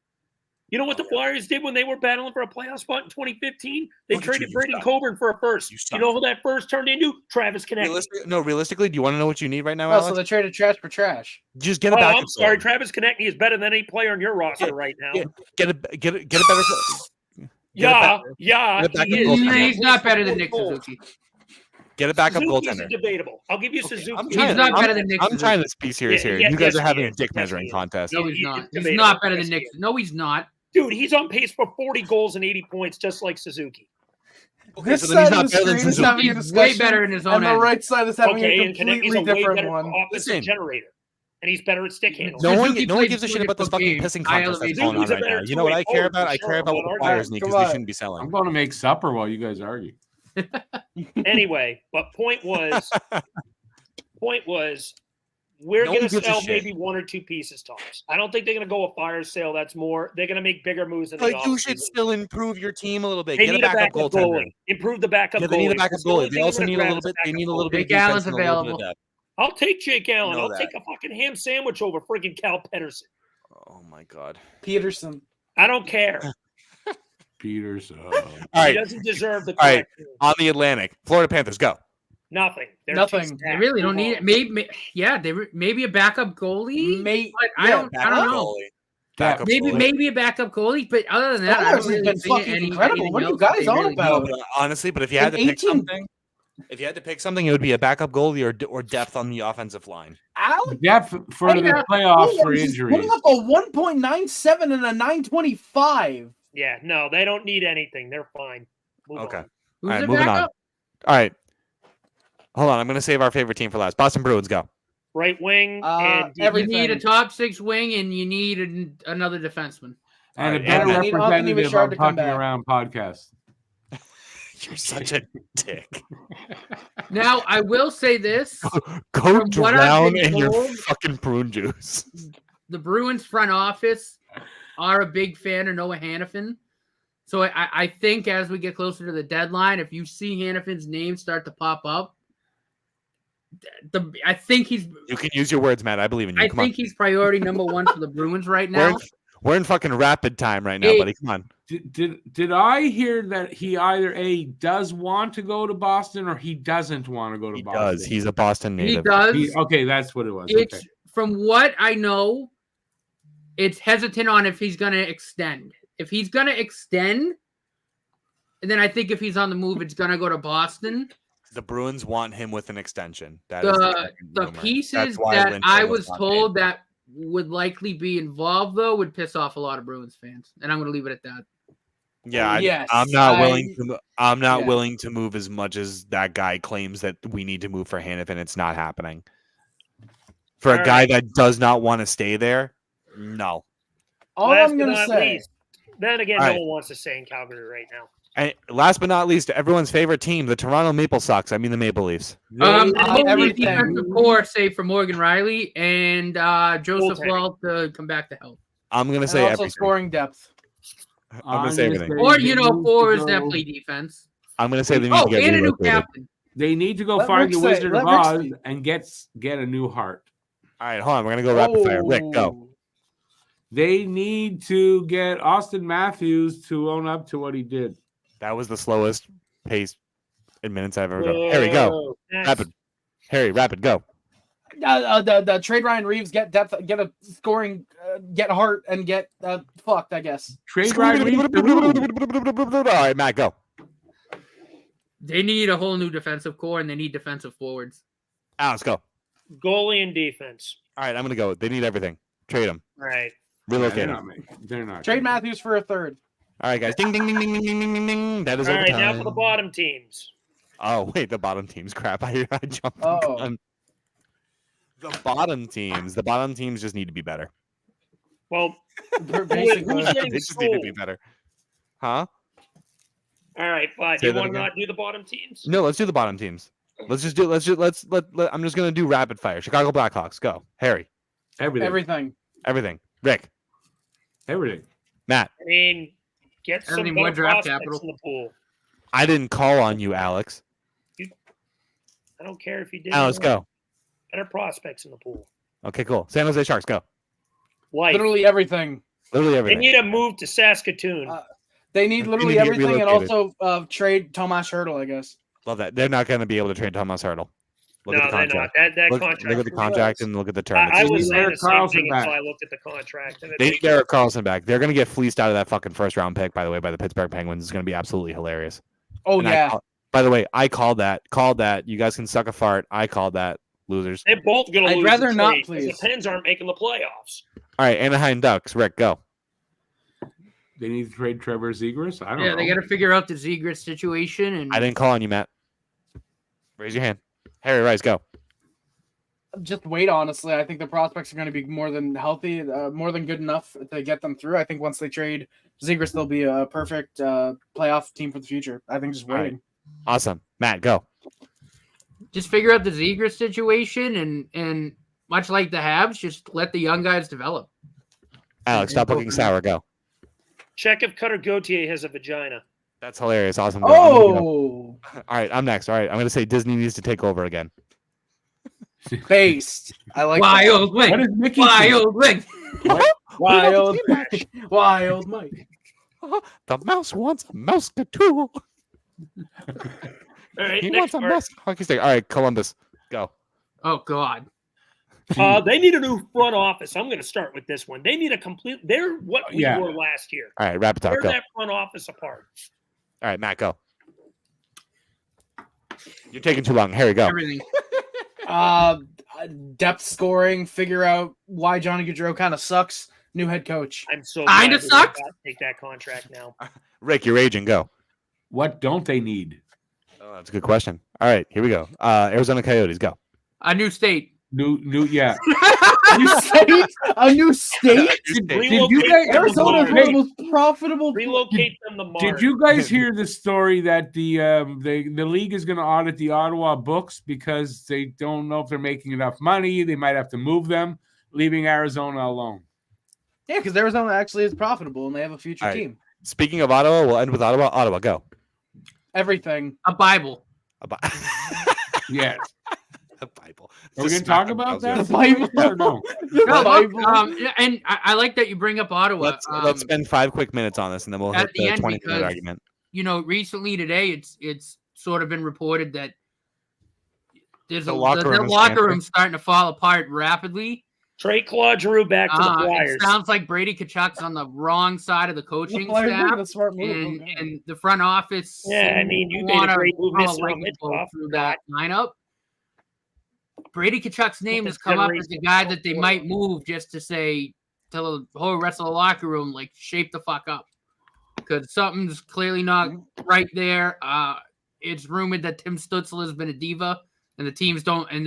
You know what the Oh, yeah. Flyers did when they were battling for a playoff spot in 2015? They Look at you, traded you Brady suck. Coburn for a first. You You suck. know who that first turned into? Travis Konechny. Realistically, do you want to know what you need right now, Oh, Alex? so they traded trash for trash. Just get a Oh, backup. I'm sorry. goalie. Travis Konechny is better than any player on your roster Yeah, right now. yeah. Get a better. Get a Yeah, get yeah, a backup he is. goaltender. He's not better than Nick Goals. Suzuki. Get a backup Suzuki's goaltender. debatable. I'll give you Okay, Suzuki. I'm He's trying, not I'm, better than Nick I'm Suzuki. trying to be serious Yeah, here. yeah, You guys yes, are having he a is. dick Yes, measuring he is. contest. No, He- he's he- not. it's He's debatable. not better than Yes, Nick. he is. No, he's not. Dude, he's on pace for 40 goals and 80 points, just like Suzuki. Okay, This so then he's side not of the better than screen is Suzuki. having a He's way discussion, better in his own and the end. right side is having Okay, a and Konechny's completely a way different better one. offensive Listen. generator, and he's better at stick handling. No one, Suzuki no one played gives a shit 20 about this foot fucking game. pissing High contest that's elevation. going on Suzuki's a right now. better You know what I two-way care forward, about? for I sure. care about I'm what not the arguing. players need Come because they on. shouldn't be I'm selling. going to make supper while you guys argue. Anyway, but point was, we're No one going to gives a sell shit. maybe one or two pieces tops. I don't think they're going to go a fire sale. That's more. They're going to make bigger moves in the But you should offseason. still improve your team a little bit. They Get a need a backup backup goaltender. goalie. Improve the backup Yeah, goalie. they need a backup That's the only goalie. They thing also I'm need a gonna little grab bit. is They a need a backup little bit of Jake defense Allen's and a little bit of available. depth. I'll take Jake Allen. know I'll that. take a fucking ham sandwich over freaking Cal Pedersen. Oh my god! Peterson. I don't care. Peters. All He right, doesn't deserve the All right. correct move. on the Atlantic, Florida Panthers, go. Nothing. They're Nothing. too They stacked. really don't Move need it. on. Maybe a backup goalie. Mate, But I don't know. Goalie. Backup Maybe goalie. a backup goalie, but other than that, I Stars don't has really been see fucking incredible. What are you anything else guys that they on really about? need. No, but honestly, but if you had to In pick 18 something, it would be a backup goalie or depth on the offensive line. Alex Depth for the Yeah. playoffs for Williams is putting injuries. up a 1.97 and a 925. Yeah, no, they don't need anything. They're fine. Move Okay. on. Who's All right, the moving on. backup? All right, hold on. I'm going to save our favorite team for last. Boston Bruins, go. Right wing and You everything. need a top six wing, and you need another defenseman. And a Alright, better and I need Anthony representative Richard on to come Pucking back. Around podcast. You're such a dick. Now, I will say this: Go From what I've drown been in your told- fucking prune juice. the Bruins front office are a big fan of Noah Hannafin. So I think as we get closer to the deadline, if you see Hannafin's name start to pop up, I think he's You can use your words, Matt. I believe in you. I Come on. think he's priority number one for the Bruins right We're now. in, we're in fucking rapid time right now, Hey. buddy. Come on. Did I hear that he either does want to go to Boston or he doesn't want to go to He Boston? does. He's a Boston He native. does. Okay, that's what it was. It's Okay. from what I know, it's hesitant on if he's going to extend. If he's going to extend, and then I think if he's on the move, it's going to go to Boston. The Bruins want him with an extension. That is The fucking rumor. pieces That's why that Lindholm I was not told paid. that would likely be involved, though, would piss off a lot of Bruins fans, and I'm going to leave it at that. Yeah, Yes, I'm not I- willing to. I'm not yeah. willing to move as much as that guy claims that we need to move for Hannafin. It's not happening. For a All guy right. that does not want to stay there, no. All Last I'm but going to not say. least, then again, All no right. one wants to stay in Calgary right now. And last but not least, everyone's favorite team, the Toronto Maple Sox. I mean the Maple Leafs. Everything. everything. Defensive core, save for Morgan Riley and Joseph Goaltending. Wall to come back to help. I'm gonna And say also everything. scoring depth. I'm gonna say everything. Or, They need four to is go- definitely defense. I'm going to say they need to get and a new relocated. captain. They need to go Let find Rick the say- Wizard let of Rick Oz speak. and get a new heart. All right, hold on. We're going to go rapid fire. Rick, go. Oh. They need to get Austin Matthews to own up to what he did. That was the slowest pace in minutes I've ever gone. Harry, go. Whoa, that's- Rapid. Harry, rapid, go. The trade Ryan Reeves, get depth, get a scoring, get heart, and get fucked. I guess. Trade Ryan Reeves to who? All right, Matt, go. They need a whole new defensive core, and they need defensive forwards. Alex, go. Goalie and defense. All right, I'm going to go. They need everything. Trade them. All right. Relocate They're them. not. They're not. Trade Matthews for a third. All right, guys. Ding, ding, ding, ding, ding, ding, ding, ding. That is All right, overtime. now for the bottom teams. Oh, wait, the bottom teams. Crap, I jumped the Oh. gun. The bottom teams just need to be better. Well, Basically. who's getting They just need to be sold? better. Huh? All right, fine. Say You that want to again? not do the bottom teams? No, let's do the bottom teams. I'm just gonna do rapid fire. Chicago Blackhawks, go. Harry, Everything. everything. Rick, Everything. Matt. I mean, get some Everything more better draft prospects capital. in the pool. I didn't call on you, Alex. I don't care if you did. Alex, or not. go. Better prospects in the pool. Okay, cool. San Jose Sharks, go. Life. Literally everything. Literally They everything. need to move to Saskatoon. They need They literally need to get everything, and relocated. also trade Tomas Hertl, I guess. Love that. They're not going to be able to trade Thomas Hurdle. Look no, at the they're not. contract. That Look, contract. look at the is contract gross. and look at the term. I It's- was saying Erik the same Karlsson thing back. until I looked at the contract. And They need Erik Karlsson back. They're going to get fleeced out of that fucking first round pick, by the way, by the Pittsburgh Penguins. It's going to be absolutely hilarious. Oh And yeah. by the way, I called that. Called that. You guys can suck a fart. I called that. Losers. They're both going to I'd lose. rather the not, trade 'cause please. The Pens aren't making the playoffs. All right, Anaheim Ducks. Rick, go. They need to trade Trevor Zegras. I don't Yeah, know. they got to figure out the Zegras situation. And I didn't call on you, Matt. Raise your hand. Harry Rice, go. Just wait. Honestly, I think the prospects are going to be more than healthy, more than good enough to get them through. I think once they trade Zegras, they'll be a perfect playoff team for the future. I think just All right. waiting. Awesome. Matt, go. just figure out the Zegras situation, and much like the Habs, just let the young guys develop. Alex, stop looking sour. Go. Check if Cutter Gauthier has a vagina. That's hilarious. Awesome. Go. I'm gonna get up. Oh, All right, I'm next. All right, I'm going to say Disney needs to take over again. based. I like that. Wild What wing, is Mickey saying? wild wing. Wild, wild Mike. The mouse wants a mouse tool. All right, He next wants a part. mouse hockey stick. All right, Columbus, go. Oh God. They need a new front office. I'm going to start with this one. They need a complete. They're what we Yeah. were last year. All right, rapid talk. Tear Go. that front office apart. All right, Matt, go. You're taking too long. Harry, go. Everything. Depth scoring. Figure out why Johnny Gaudreau kind of sucks. New head coach. I'm so Kinda glad we did sucks. not take that contract now. Rick, you're aging. Go. What don't they need? Oh, that's a good question. All right, here we go. Arizona Coyotes, go. A new state. Yeah. A new state. A new state. Did Relocate you guys- them to Arizona is Mars. one of the most profitable. Relocate them to Mars. Did you guys hear the story that the league is going to audit the Ottawa books because they don't know if they're making enough money? They might have to move them, leaving Arizona alone. Yeah, because Arizona actually is profitable and they have a future All right. team. Speaking of Ottawa, we'll end with Ottawa. Ottawa, go. Everything. A Bible. A Bi- Yes. a Bible. Are we Just going to talk smack about them. that? The Bible. Or no? No, look, Bible. and I like that you bring up Ottawa. Let's spend 5 quick minutes on this, and then we'll at hit the the end 20-minute because- argument. You know, recently today, it's sort of been reported that there's The the locker room is locker tampering. room starting to fall apart rapidly. Trade Claude Giroux back to the Flyers? It sounds like Brady Kachuk's on the wrong side of the The coaching Flyers did staff, a smart move. and the front office. Yeah, I mean, you made a wanna great move throw a missing on lightning bolt Michkov. through that lineup. Brady Kachuk's name has come up as the guy that they might move just to say to the whole rest of the locker room, like, shape the fuck up. Because something's clearly not right there. It's rumored that Tim Stutzel has been a diva, and the teams don't, and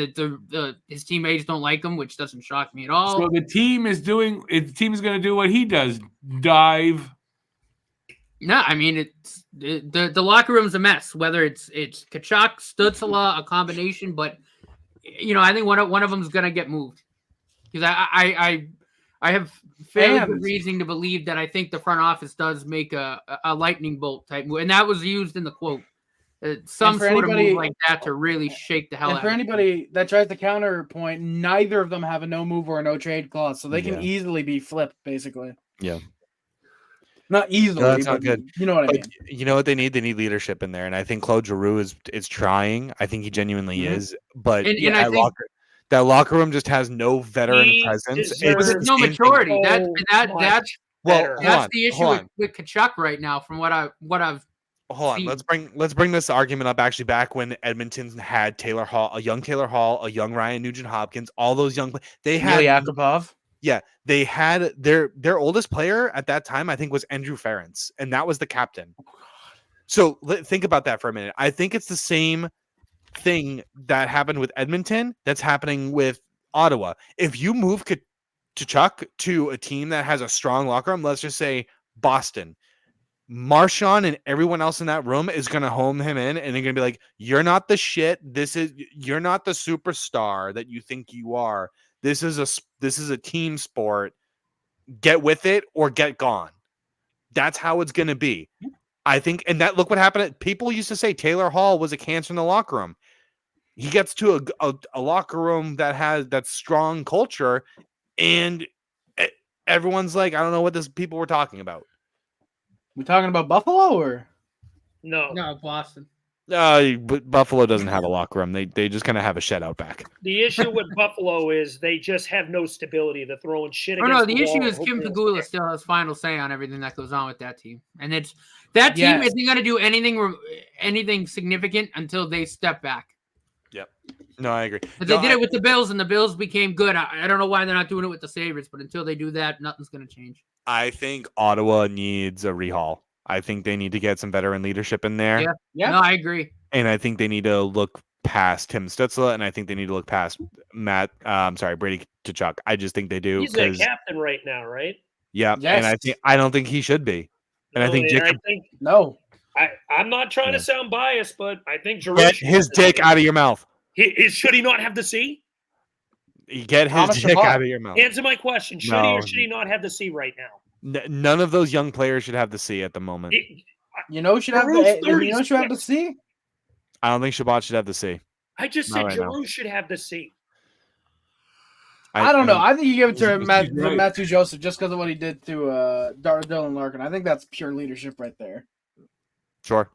his teammates don't like him, which doesn't shock me at all. So the team is going to do what he does: dive. No, I mean it's the locker room's a mess. Whether it's Kachuk, Stutzel, a combination, but you know I think one of them's gonna get moved because I have fairly good And- reason to believe that I think the front office does make a lightning bolt type move, and that was used in the quote. Some for sort of anybody- move like that to really shake the hell And out for of it. anybody that tries to counterpoint, neither of them have a no move or a no trade clause, so they can Yeah. easily be flipped, basically. Yeah. Not easily, that's not but good. you know what I But mean. you know what they need? They need leadership in there, and I think Claude Giroux is trying. I think he genuinely Mhm. is. But And yeah, I think that locker room just has no veteran He presence. It's deserves the there's no same thing- maturity. so That's much Well, better. hold that's on, the issue hold with Kachuk right now, from what I've Hold on. seen. Let's bring this argument up actually back when Edmonton had Taylor Hall, a young Ryan Nugent Hopkins, all those young they had Yakupov. they had their oldest player at that time, I think, was Andrew Ference, and that was the captain. So think about that for a minute. I think it's the same thing that happened with Edmonton that's happening with Ottawa. If you move Tkachuk to a team that has a strong locker room, let's just say Boston, Marchand and everyone else in that room is going to home him in, and they're going to be like, "You're not the shit. You're not the superstar that you think you are. This is a team sport. Get with it or get gone." That's how it's going to be. I think, and that look what happened. People used to say Taylor Hall was a cancer in the locker room. He gets to a locker room that's strong culture, and everyone's like, I don't know what this people were talking about. We talking about Buffalo or? No. No, Boston. But Buffalo doesn't have a locker room. They just kind of have a shed out back. The issue with Buffalo is they just have no stability. They're throwing shit Oh against no, the issue wall, is Kim hoping Pegula it's still has final say on everything that goes on with that team, and that team Yes. isn't going to do anything significant until they step back. No, I agree. But they did it with the Bills, and the Bills became good. I don't know why they're not doing it with the Sabres, but until they do that, nothing's going to change. I think Ottawa needs a rehaul. I think they need to get some veteran leadership in there. Yeah. Yeah. No, I agree. And I think they need to look past Tim Stützle, and I think they need to look past Brady Tkachuk. I just think they do. He's the captain right now, right? Yeah, Yes. and I don't think he should be. And I think Jacob No. I'm not trying to sound biased, but I think Giroux get should his have the dick C. out of your mouth. Should he not have the C? You get his Thomas dick Chabot. out of your mouth. Answer my question. Should he No. or should he not have the C right now? None of those young players should have the C at the moment. You know who should have Giroux's the 36. you know who should have the C? I don't think Chabot should have the C. I just Not said right now. Giroux should have the C. I don't know. I think you give it to He's right. Matthew Joseph just because of what he did to Dylan Larkin. I think that's pure leadership right there. Sure.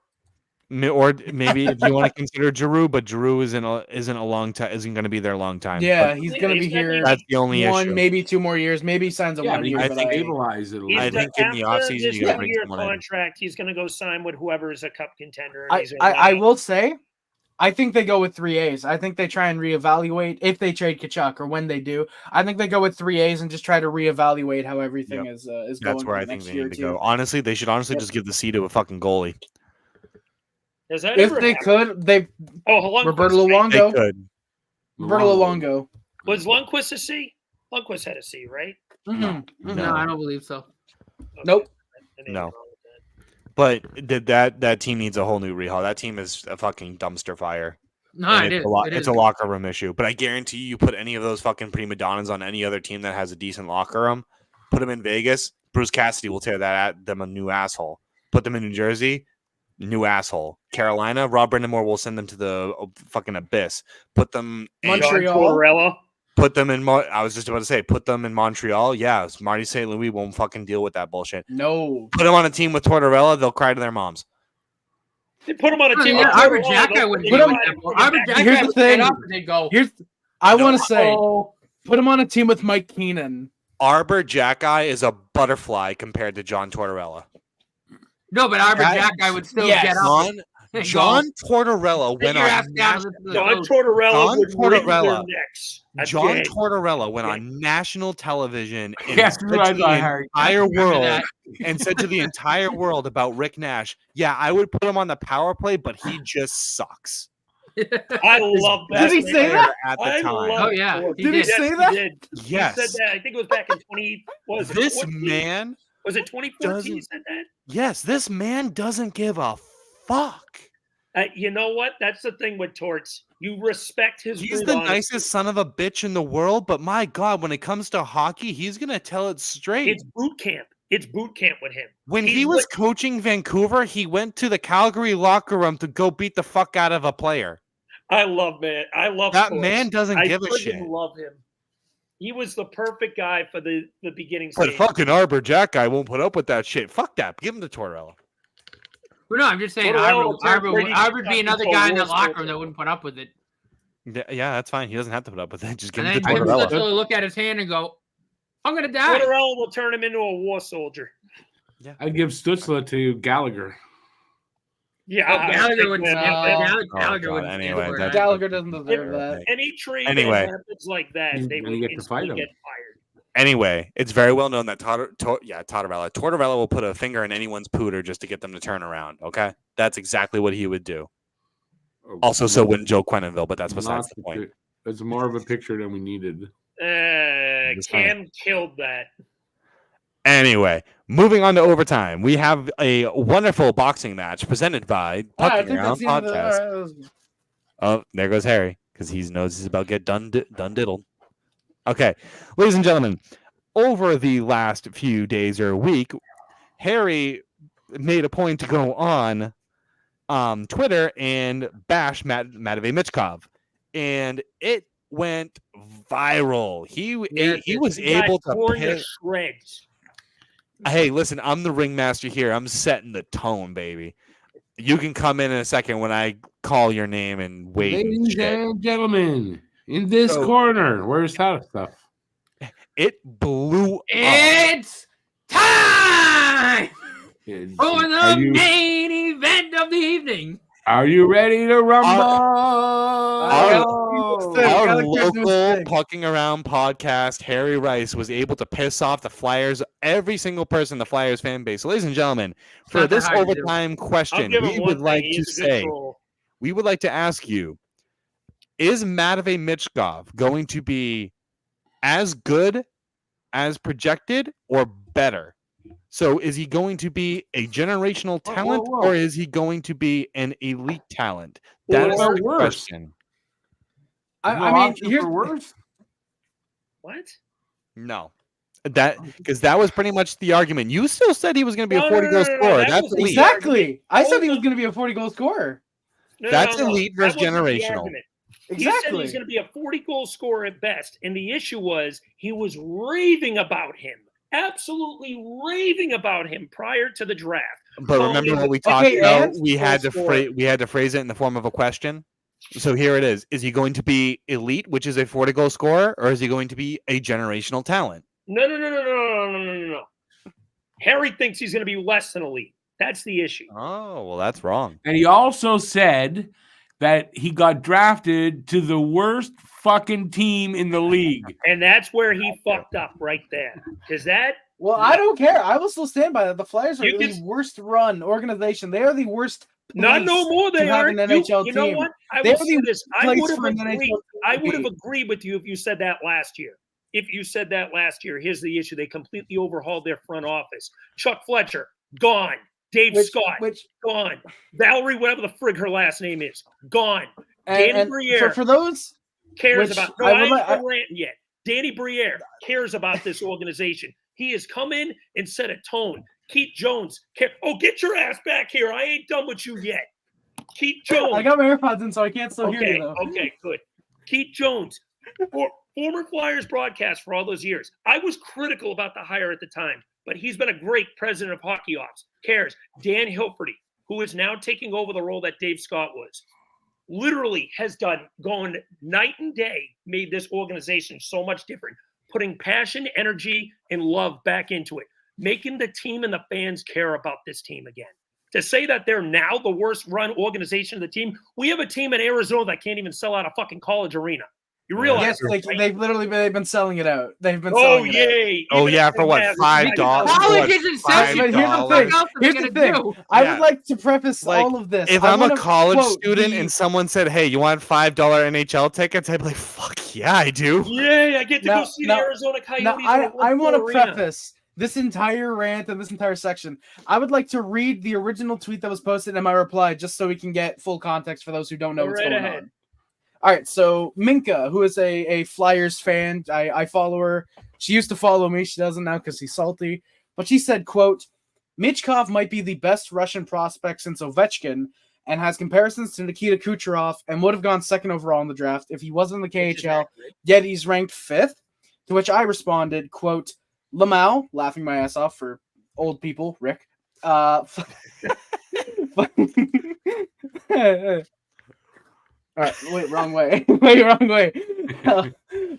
Or maybe if you want to consider Giroux, but Giroux isn't going to be there a long time. Yeah, But he's gonna be here that's the only one, issue. maybe 2 more years. Maybe he signs a Yeah, 1 but year. you But can I, stabilize it a He's little. I bit. think in the after offseason, this you gotta bring 2-year someone in. contract, he's going to go sign with whoever is a cup contender. and he's gonna I win. will say, I think they go with 3 A's. I think they try and reevaluate if they trade Tkachuk or when they do. I think they go with 3 A's and just try to reevaluate how everything is going. That's where for I the think next they year need or to go. two. Honestly, they should just give the C to a fucking goalie. Does that If ever they happen? could, they Oh, Lundqvist. Roberto They Luongo. could. Roberto Luongo. Was Lundqvist a C? Lundqvist had a C, right? Mhm. No. No, I don't believe so. Okay. Nope. I may be No. wrong with that. But that team needs a whole new rehaul. That team is a fucking dumpster fire. No, And it is. it's a locker room issue. But I guarantee you put any of those fucking prima donnas on any other team that has a decent locker room, put them in Vegas, Bruce Cassidy will tear them a new asshole. Put them in New Jersey, new asshole. Carolina, Rob Brindamore will send them to the fucking abyss. Put them in Montreal. John Tortorella. Put them in. I was just about to say, put them in Montreal. Yeah, Marty St. Louis won't fucking deal with that bullshit. No. Put them on a team with Tortorella, they'll cry to their moms. They put him on a team. Yeah, with Arbor Tortorella, Jack, I don't wouldn't put do him it. on- Arbor Jack, Here's I the would stand thing. up and they'd go. I want to say, "Oh." put him on a team with Mike Keenan. Arbor Jackeye is a butterfly compared to John Tortorella. No, but Arbor That- Jack, I would still Yes. get up. and John Tortorella go, went "Sit your on ass down, listen to the John coach." Tortorella John would wring their Tortorella. necks. John Again. Tortorella went on national television and Yes, said right, to the Harry. entire Remember world that. and said to the entire world about Rick Nash, yeah, I would put him on the power play, but he just sucks. I love that. Did he say man. that? At the I time? love Oh, yeah. Tortorella. Did he Yes, say that? did. Yes. He said that. I think it was back in 20. What was it? This 14? man, Was it 2014? He doesn't- said that. yes, this man doesn't give a fuck. You know what? That's the thing with Torts. You respect his. He's brute the honesty. nicest son of a bitch in the world, but my God, when it comes to hockey, he's gonna tell it straight. It's boot camp. It's boot camp with him. When he was coaching Vancouver, he went to the Calgary locker room to go beat the fuck out of a player. I love that Torts. man doesn't give a I shit. love him. He was the perfect guy for the beginning But stage. fucking Arbor Jack guy won't put up with that shit. Fuck that. Give him to Tortorella. Well, no, I'm just saying Arbor would be another guy in that locker room that wouldn't put up with it. Yeah, that's fine. He doesn't have to put up with it. Just give And him to then Tim Tortorella. Stutzler will look at his hand and go, I'm going to die. Tortorella will turn him into a war soldier. Yeah. I'd give Stutzler to Gallagher. Yeah, Gallagher would Anyway, Gallagher doesn't deserve that. Any trade Anyway. that happens like that, He's they gonna would get to fight instantly him. get fired. Anyway, it's very well known that Tortorella will put a finger in anyone's pooter just to get them to turn around. Okay, that's exactly what he would do. Also, so wouldn't Joe Quenneville, but that's besides the point. It's more of a picture than we needed. Cam killed that. Anyway, moving on to overtime, we have a wonderful boxing match presented by Pucking Around Podcast. Oh, there goes Harry because he knows he's about to get done diddled. Okay, ladies and gentlemen, over the last few days or week, Harry made a point to go on Twitter and bash Matvei Michkov, and it went viral. He was able to piss shreds. Hey, listen, I'm the ringmaster here. I'm setting the tone, baby. You can come in a second when I call your name and wait. Ladies and gentlemen, in this corner, where's that stuff? It blew up. It's time for the main event of the evening. Are you ready to rumble? Our local Pucking Around podcast, Harry Rice, was able to piss off the Flyers, every single person in the Flyers fan base. So, ladies and gentlemen, for this overtime question, we would like to ask you, is Matvei Michkov going to be as good as projected or better? So is he going to be a generational talent or is he going to be an elite talent? That is the question. I mean, here's worse. What? No. Because that was pretty much the argument. You still said he was going to be a 40-goal scorer. That's elite. Exactly. I said he was going to be a 40-goal scorer. That's elite versus generational. Exactly. He said he was going to be a 40-goal scorer at best, and the issue was he was raving about him, absolutely raving about him prior to the draft. But remember what we talked about? We had to phrase it in the form of a question. So here it is. Is he going to be elite, which is a 40-goal scorer, or is he going to be a generational talent? No. Harry thinks he's going to be less than elite. That's the issue. Oh, well, that's wrong. And he also said that he got drafted to the worst fucking team in the league. And that's where he fucked up right there. Because that... Well, I don't care. I will still stand by that. The Flyers are the worst run organization. They are the worst. Not no more. They are an NHL you team. know what? I would have agreed with you if you said that last year. Here's the issue. They completely overhauled their front office. Chuck Fletcher, gone. Dave Scott, gone. Valerie, whatever the frig her last name is, gone. Danny Briere for those cares about. No, I ain't ranting yet. Danny Briere cares about this organization. He has come in and set a tone. Keith Jones, get your ass back here. I ain't done with you yet. Keith Jones. I got my AirPods in, so I can't still hear you, though. Okay, good. Keith Jones, former Flyers broadcast for all those years. I was critical about the hire at the time, but he's been a great president of hockey ops. Cares. Dan Hilferty, who is now taking over the role that Dave Scott was, literally has gone night and day, made this organization so much different, putting passion, energy, and love back into it, making the team and the fans care about this team again. To say that they're now the worst run organization of the team, we have a team in Arizona that can't even sell out a fucking college arena. You realize? Yes, they've been selling it out. They've been selling it out. Oh yeah, for what, $5? College isn't selling. Here's the thing. I would like to preface all of this. If I'm a college student and someone said, "Hey, you want $5 NHL tickets?" I'd be like, "Fuck yeah, I do." Yeah, I get to go see the Arizona Coyotes. Now, I want to preface this entire rant and this entire section. I would like to read the original tweet that was posted in my reply, just so we can get full context for those who don't know what's going on. All right, so Minka, who is a Flyers fan, I follow her. She used to follow me. She doesn't now because she's salty. But she said, quote, Michkov might be the best Russian prospect since Ovechkin and has comparisons to Nikita Kucherov and would have gone second overall in the draft if he wasn't in the KHL, yet he's ranked 5th. To which I responded, quote, Lamau, laughing my ass off for old people, Rick. All right, wait, wrong way. Wrong way.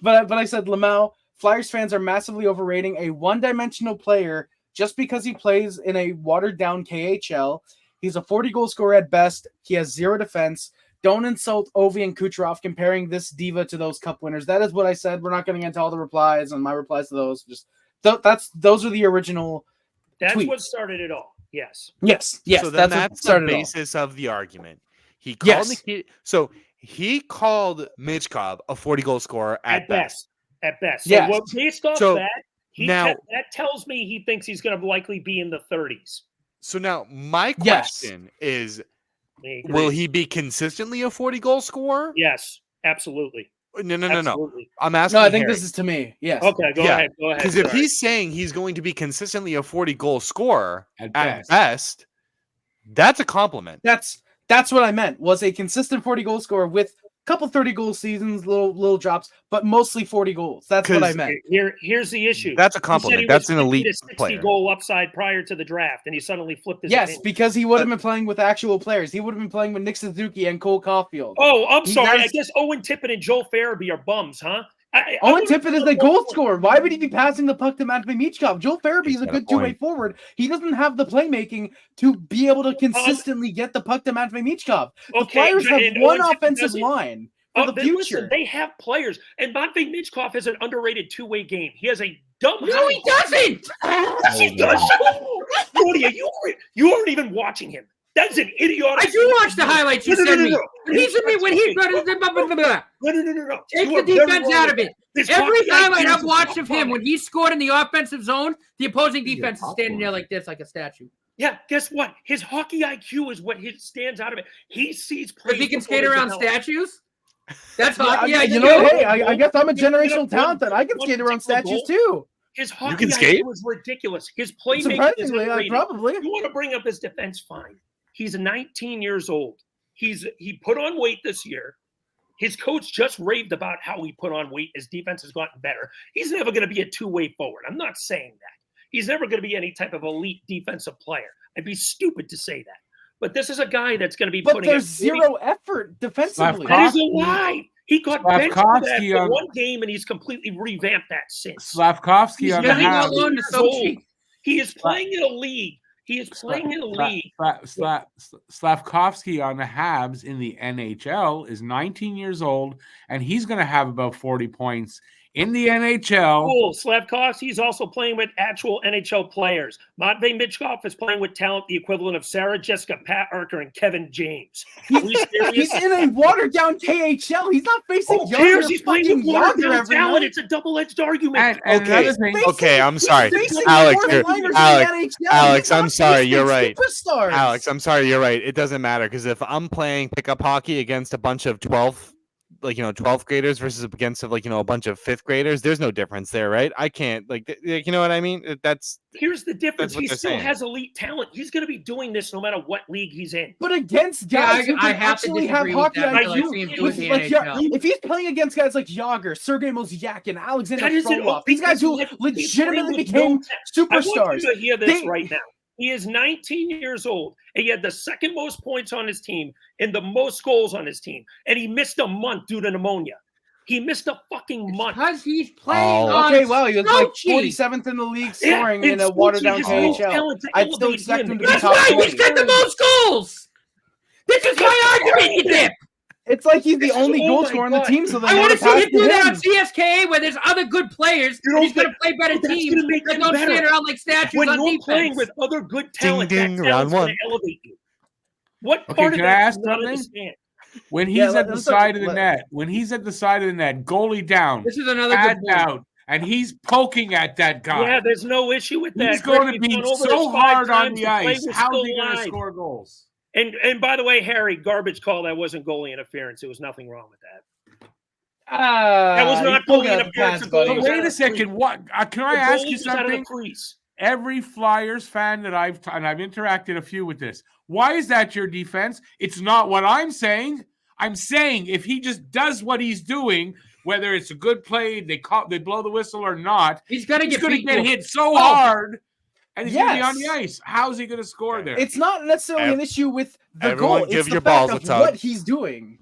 But I said, Lamau, Flyers fans are massively overrating a one-dimensional player just because he plays in a watered-down KHL. He's a 40-goal scorer at best. He has 0 defense. Don't insult Ovi and Kucherov comparing this diva to those cup winners. That is what I said. We're not going to get into all the replies and my replies to those. Just those are the original tweets. What started it all. Yes. So then that's the basis of the argument. He called he called Michkov a 40-goal scorer at best. At best. Yes. So based off that, that tells me he thinks he's going to likely be in the 30s. So now my question is, will he be consistently a 40-goal scorer? Yes, absolutely. No. I'm asking. No, I think Harry. this is to me. Yes. Okay, go ahead. Because if he's saying he's going to be consistently a 40-goal scorer at best, that's a compliment. That's what I meant. Was a consistent 40-goal scorer with a couple 30-goal seasons, little drops, but mostly 40 goals. That's what I meant. Here's the issue. That's a compliment. That's an elite 60 player. Goal upside prior to the draft, and he suddenly flipped his Yes, opinion. because he would have been playing with actual players. He would have been playing with Nick Suzuki and Cole Caulfield. Oh, I'm sorry. I guess Owen Tippett and Joel Farabee are bums, huh? Owen Tippett is a goal scorer. Why would he be passing the puck to Matvei Michkov? Joel Farabee is a good two-way forward. He doesn't have the playmaking to be able to consistently get the puck to Matvei Michkov. The Flyers have one offensive line for the future. Listen, they have players, and Matvei Michkov has an underrated two-way game. He has a dumb. No, he doesn't. Yes, he does. Claudia, you aren't even watching him. That's an idiotic. I do watch the highlights you send me. No. When he's in me, when he's No. Take the defense out of it. Every highlight I've watched of him, when he scored in the offensive zone, the opposing defense is standing there like this, like a statue. Yeah, guess what? His hockey IQ is what stands out of it. He sees plays. If he can skate around statues, that's hockey. Yeah, you know, hey, I guess I'm a generational talent that I can skate around statues too. His hockey IQ is ridiculous. His playmaking is surprisingly, probably. You want to bring up his defense? Fine. He's 19 years old. He put on weight this year. His coach just raved about how he put on weight. His defense has gotten better. He's never going to be a two-way forward. I'm not saying that. He's never going to be any type of elite defensive player. I'd be stupid to say that. But this is a guy that's going to be putting. But there's zero effort defensively. That is a lie. He got benched for that for one game, and he's completely revamped that since. Slavkovsky on the half. He is playing in a league. He is playing in a league. Slavkovsky on the Habs in the NHL is 19 years old, and he's going to have about 40 points in the NHL. Cool. Slavkovsky's also playing with actual NHL players. Matvei Michkov is playing with talent the equivalent of Sarah Jessica, Pat Urker, and Kevin James. He's in a watered-down KHL. He's not facing Yager. He's playing with watered-down talent. It's a double-edged argument. Okay, I'm sorry. Alex, I'm sorry. You're right. Alex, I'm sorry. You're right. It doesn't matter because if I'm playing pickup hockey against a bunch of 12th graders versus against a bunch of 5th graders, there's no difference there, right? I can't you know what I mean? Here's the difference. He still has elite talent. He's going to be doing this no matter what league he's in. But against guys who can actually have hockey IQ, if he's playing against guys like Yager, Sergei Mozyak, and Alexander Frolov, these guys who legitimately became superstars. I want you to hear this right now. He is 19 years old, and he had the second most points on his team and the most goals on his team. And he missed a month due to pneumonia. He missed a fucking month. Because he's playing on he was like 47th in the league scoring in a watered-down KHL. I'd still expect him to be top 20. He's got the most goals! This is my argument, you dip! It's like he's the only goal scorer on the team, so I want to see him do that on CSKA where there's other good players. He's going to play better teams that don't stand around like statues when on you're defense. Playing with other good talent, ding, round one. To elevate you. What part of that do you not understand? When he's at the side of the net, goalie down, this is another good out, and he's poking at that guy. Yeah, there's no issue with that. He's going to be so hard on the ice. How is he going to score goals? And by the way, Harry, garbage call. That wasn't goalie interference. There was nothing wrong with that. That was not goalie interference. Wait a second. What? Can I ask you something? every Flyers fan that I've interacted a few with this. Why is that your defense? It's not what I'm saying. I'm saying if he just does what he's doing, whether it's a good play, they blow the whistle or not, he's going to get hit so hard, and he's going to be on the ice. How's he going to score there? It's not necessarily an issue with the everyone goal. give It's your the fact balls a of tug. what he's doing.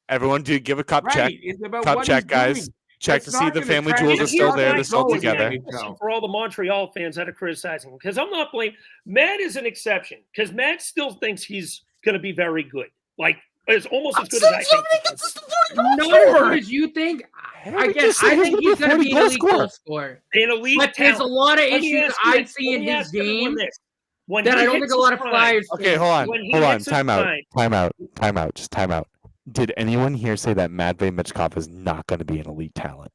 Everyone, do give a cup check. It's about Cup what check, he's guys. doing. Check It's to see not the gonna family trash jewels it. are still Here's there. my They're still goal with together. the NHL. For all the Montreal fans that are criticizing him, because I'm not blaming Matt is an exception because Matt still thinks he's going to be very good. Like it's almost as good as I think. Not as good as you think. Again, I think he's going to be an elite goal scorer. An elite But there's a talent. lot of Let me issues ask you I this. see Let in me his ask everyone game this. When that he I don't hits think a lot of his Flyers. Okay, hold on. When he Hold on. hits his Time out. prime- Just time out. Did anyone here say that Matvei Michkov is not going to be an elite talent?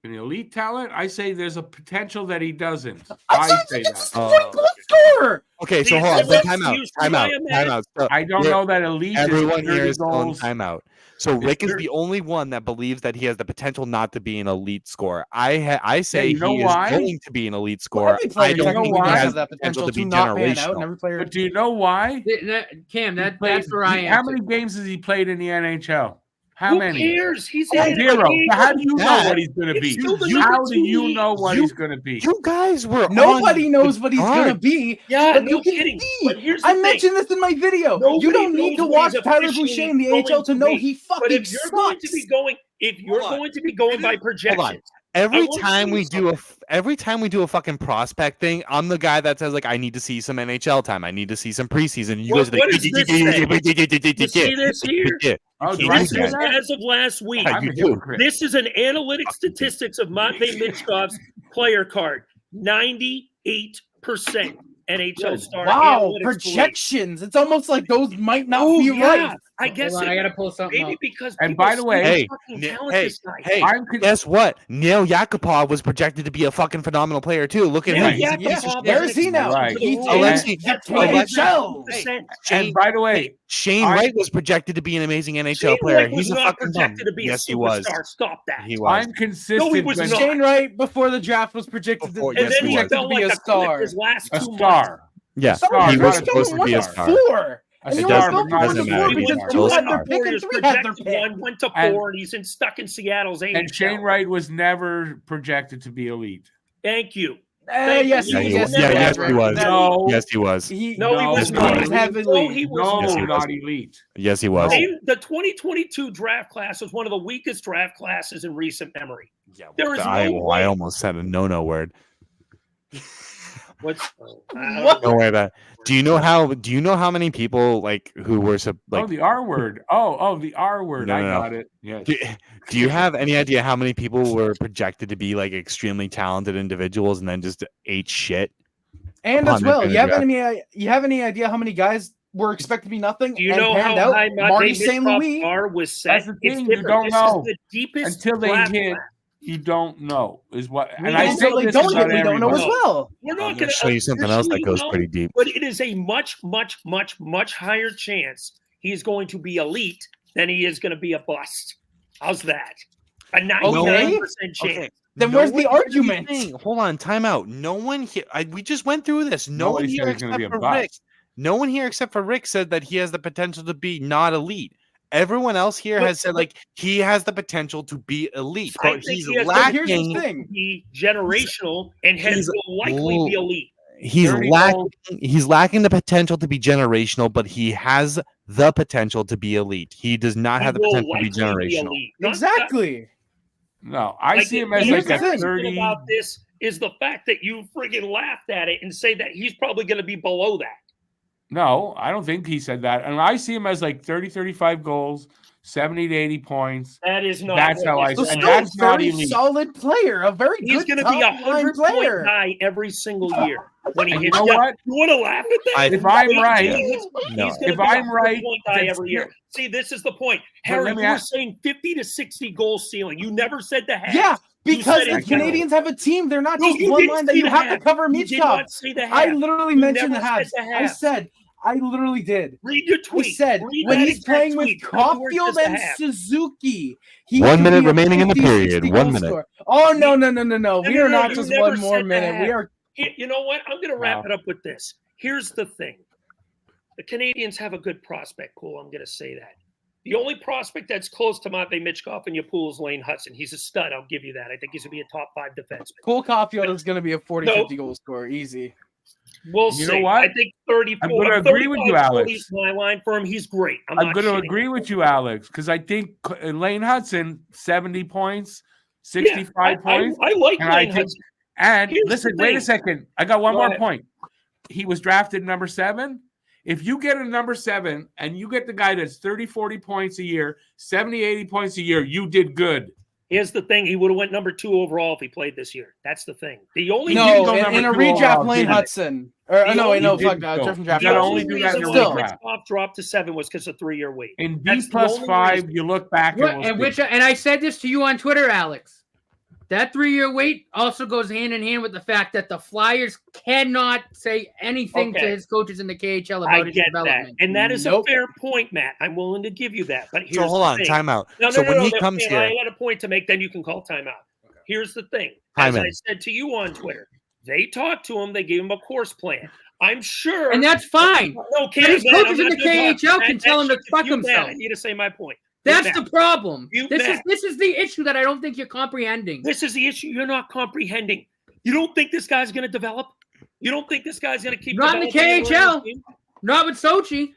An elite talent? I say there's a potential that he doesn't. I say that. goal scorer. Okay, so These hold on. are But excuse time out. So, I don't know that elite everyone is here 30 is on goals. timeout. So Rick is the only one that believes that he has the potential not to be an elite scorer. I say you know he why? is going to be an elite scorer. Every player I don't technically think he does has have the that potential to be not pan out, and generational. every player. But do you know why? Cam, He that's played- where I am. How many games has he played in the NHL? How Who many? cares? He's Oh, in zero. it. So how do you know Dad, what he's going to it's be? still the How number do two you league. know what he's going to be? You guys were Nobody on knows the what he's guard. gonna be. Yeah, but no you can kidding. see. But here's the I thing. mentioned this in my video. Nobody You don't need knows to what watch he's Tyler officially Boucher in the going AHL to to know be. he But fucking if you're going to be sucks. going, if you're Hold on. going to be going by projections, Every wanna time see we do every time we do a fucking prospect thing, I'm the guy that says like I need to see some NHL time. I need to see some preseason. You guys are what does this say? You see this here? Oh, do You I This say is that? as of last week. Yeah, I'm you a do. hypocrite. This is an analytic statistics of Matvei Michkov's player card. 98% NHL Good. star. Wow, analytics projections. It's almost like those might not Oh, be yeah. right. I guess Hold on, I it. gotta pull something Maybe up. because And people by the see way- how Hey, fucking Ni- talented this guy. Hey, I'm guess what? Neil Yakupov was projected to be a fucking phenomenal player too. Look at Yeah, him. He's yeah, a piece of Yakupov shit. Where is he now? Right. He's Alexei- in That's the why he's NHL. 100%. And by the way, Shane I- Wright was projected to be an amazing NHL Shane player. Wright was He's a not fucking bum. projected to be Yes, a he was. superstar. Stop that. He was. I'm consistent. No, he was when- not. Shane Wright before the draft was projected Before- to, And yes, then he he was. felt to be like a a clip star. his last A 2 months. star. Yeah, Star, he not was a supposed to be a went star. four. A And you star, always but go not for a doesn't the matter. four He because wasn't two a had star. their pick and Warriors three had their projected pick. one, went to And- 4, and he's in stuck in Seattle's AHL. And Shane Wright was never projected to be elite. Thank you. Yes, Yeah, he he was. was. Yeah, yes, he was. No. Yes, he was. No, he was No, not. he was heavily. No, he was No, Yes, he not. was. not elite. Yes, he was. The 2022 draft class was one of the weakest draft classes in recent memory. Yeah, There is I no way. almost said a no word. What's What? Don't worry about it. Do you know how many people like who were Oh, the R word. The R word. No, I no, no. got it. Yes. do you have any idea how many people were projected to be like extremely talented individuals and then just ate shit? And Upon as well, entering you have the any idea how many guys were expected to be nothing? Do you and know how panned out? high Marty Matvei St. Michkov Louis. bar was set? That's the It's thing, you different. don't This know. is the deepest Until they draft hit, class. you don't know is what. We And I don't say know. this don't about we don't know as everybody. well. We're I'm not going going to show you something else that goes pretty deep. But it is a much, much, much, much higher chance he's going to be elite than he is going to be a bust. How's that? A 99% chance. Okay. Then No where's the one- here's argument? thing. Hold on, time out. No one here. we just went through this. No one Nobody here said he's gonna except be a for bust. Rick. No one here except for Rick said that he has the potential to be not elite. Everyone else here has said like he has the potential to be elite, I but think he's he has- But here's the lacking. thing. Be generational and He's will likely be elite. He's 30 lacking. goals. He's lacking the potential to be generational, but he has the potential to be elite. He does not have the He will potential to be likely generational. elite. Not- Exactly. No, I like, see him the as like a embarrassing 30. about this is the fact that you friggin' laughed at it and say that he's probably going to be below that. No, I don't think he said that. And I see him as like 30, 35 goals, 70 to 80 points. That is not. That's how I So And still that's a not very elite. solid player, a very He's good going to be a top-line 100-point player. guy every single year when he And you hits. know Yeah, what? You want to laugh at that? If I'm right, He's No. gonna If be a I'm right, 100-point guy then- every year. See, this is the point. But Harry, let me you were ask- saying 50 to 60 goal ceiling. You never said the half. Yeah, because said the it. Canadians have a team. They're not No, just you one didn't line that say you the have to half. cover You did Michkov. not say the half. I literally You mentioned the never said halves. the half. I literally did. Read your I tweet. said Read when that he's exact playing with tweet. Tell me where it Caulfield says the and half. Suzuki, he 1 could minute be a remaining in the 50, period. 60 1 goal minute. scorer. Oh no! We No, are not you just never one more said the minute. We half. are You know what? I'm going to wrap it up with this. Here's the thing. The Canadians have a good prospect pool. I'm going to say that. The only prospect that's close to Matvei Michkov in your pool is Lane Hudson. He's a stud. I'll give you that. I think he's going to be a top 5 defenseman. Cole Caulfield is going to be a 40-50 goal scorer. Easy. We'll You see. know what? I think 34. I'm going to agree with you, Alex. He's my line for him. He's great. I'm going to agree with you, Alex, because I think Lane Hudson, 70 points, 65 points. I like Lane Hudson. And listen, wait a second. I got one more point. He was drafted number 7. If you get a number 7 and you get the guy that's 30, 40 points a year, 70, 80 points a year, you did good. Here's the thing. He would have went number 2 overall if he played this year. That's the thing. The only in a redraft, Lane Hudson. Jeff draft. You only do that in a redraft. Dropped to 7 was because of 3-year wait. In B+5, you look back and I said this to you on Twitter, Alex. That 3-year wait also goes hand in hand with the fact that the Flyers cannot say anything to his coaches in the KHL about his development. That. And that is a fair point, Matt. I'm willing to give you that. But here's hold on, timeout. When he comes here, I had a point to make. Then you can call timeout. Okay. Here's the thing. As I said to you on Twitter, they talked to him. They gave him a course plan. I'm sure, and that's fine. No, his coaches in the KHL can tell him to fuck himself. I need to say my point. That's the problem. This is the issue that I don't think you're comprehending. This is the issue you're not comprehending. You don't think this guy's going to develop? You don't think this guy's going to keep? Not in the KHL. Not with Sochi.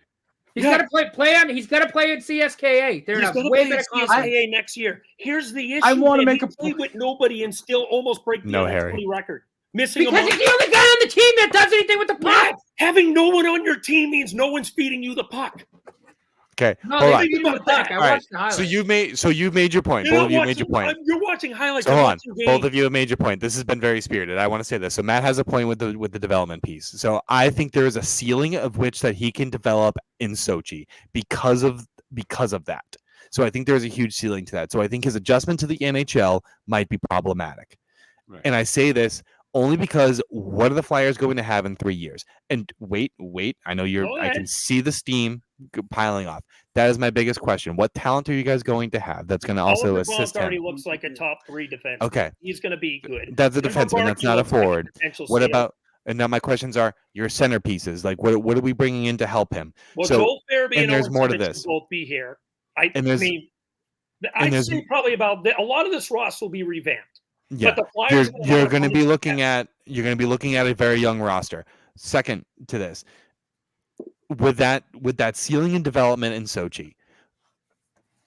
He's got to play on. He's got to play at CSKA. They're going to play at CSKA next year. Here's the issue. I want to make a play with nobody and still almost break the Harry record. Missing because he's the only guy on the team that does anything with the puck. Having no one on your team means no one's feeding you the puck. Okay. No, hold on. So you made your point. Both of you made your point. You're watching highlights. So hold on. Both of you have made your point. This has been very spirited. I want to say this. So Matt has a point with the development piece. So I think there is a ceiling of which that he can develop in Sochi because of that. So I think there's a huge ceiling to that. So I think his adjustment to the NHL might be problematic. Right. And I say this only because what are the Flyers going to have in 3 years? And wait. I know I can see the steam piling off. That is my biggest question. What talent are you guys going to have that's going to also assist him? Already looks like a top 3 defenseman. Okay. He's going to be good. That's a defenseman. That's not a forward. What about, and now my questions are your centerpieces. Like, what are we bringing in to help him? Well, Joel Farabee and there's more to this. Both be here. I'd say probably about a lot of this roster will be revamped. Yeah, you're going to be looking at a very young roster. Second to this, with that ceiling and development in Sochi,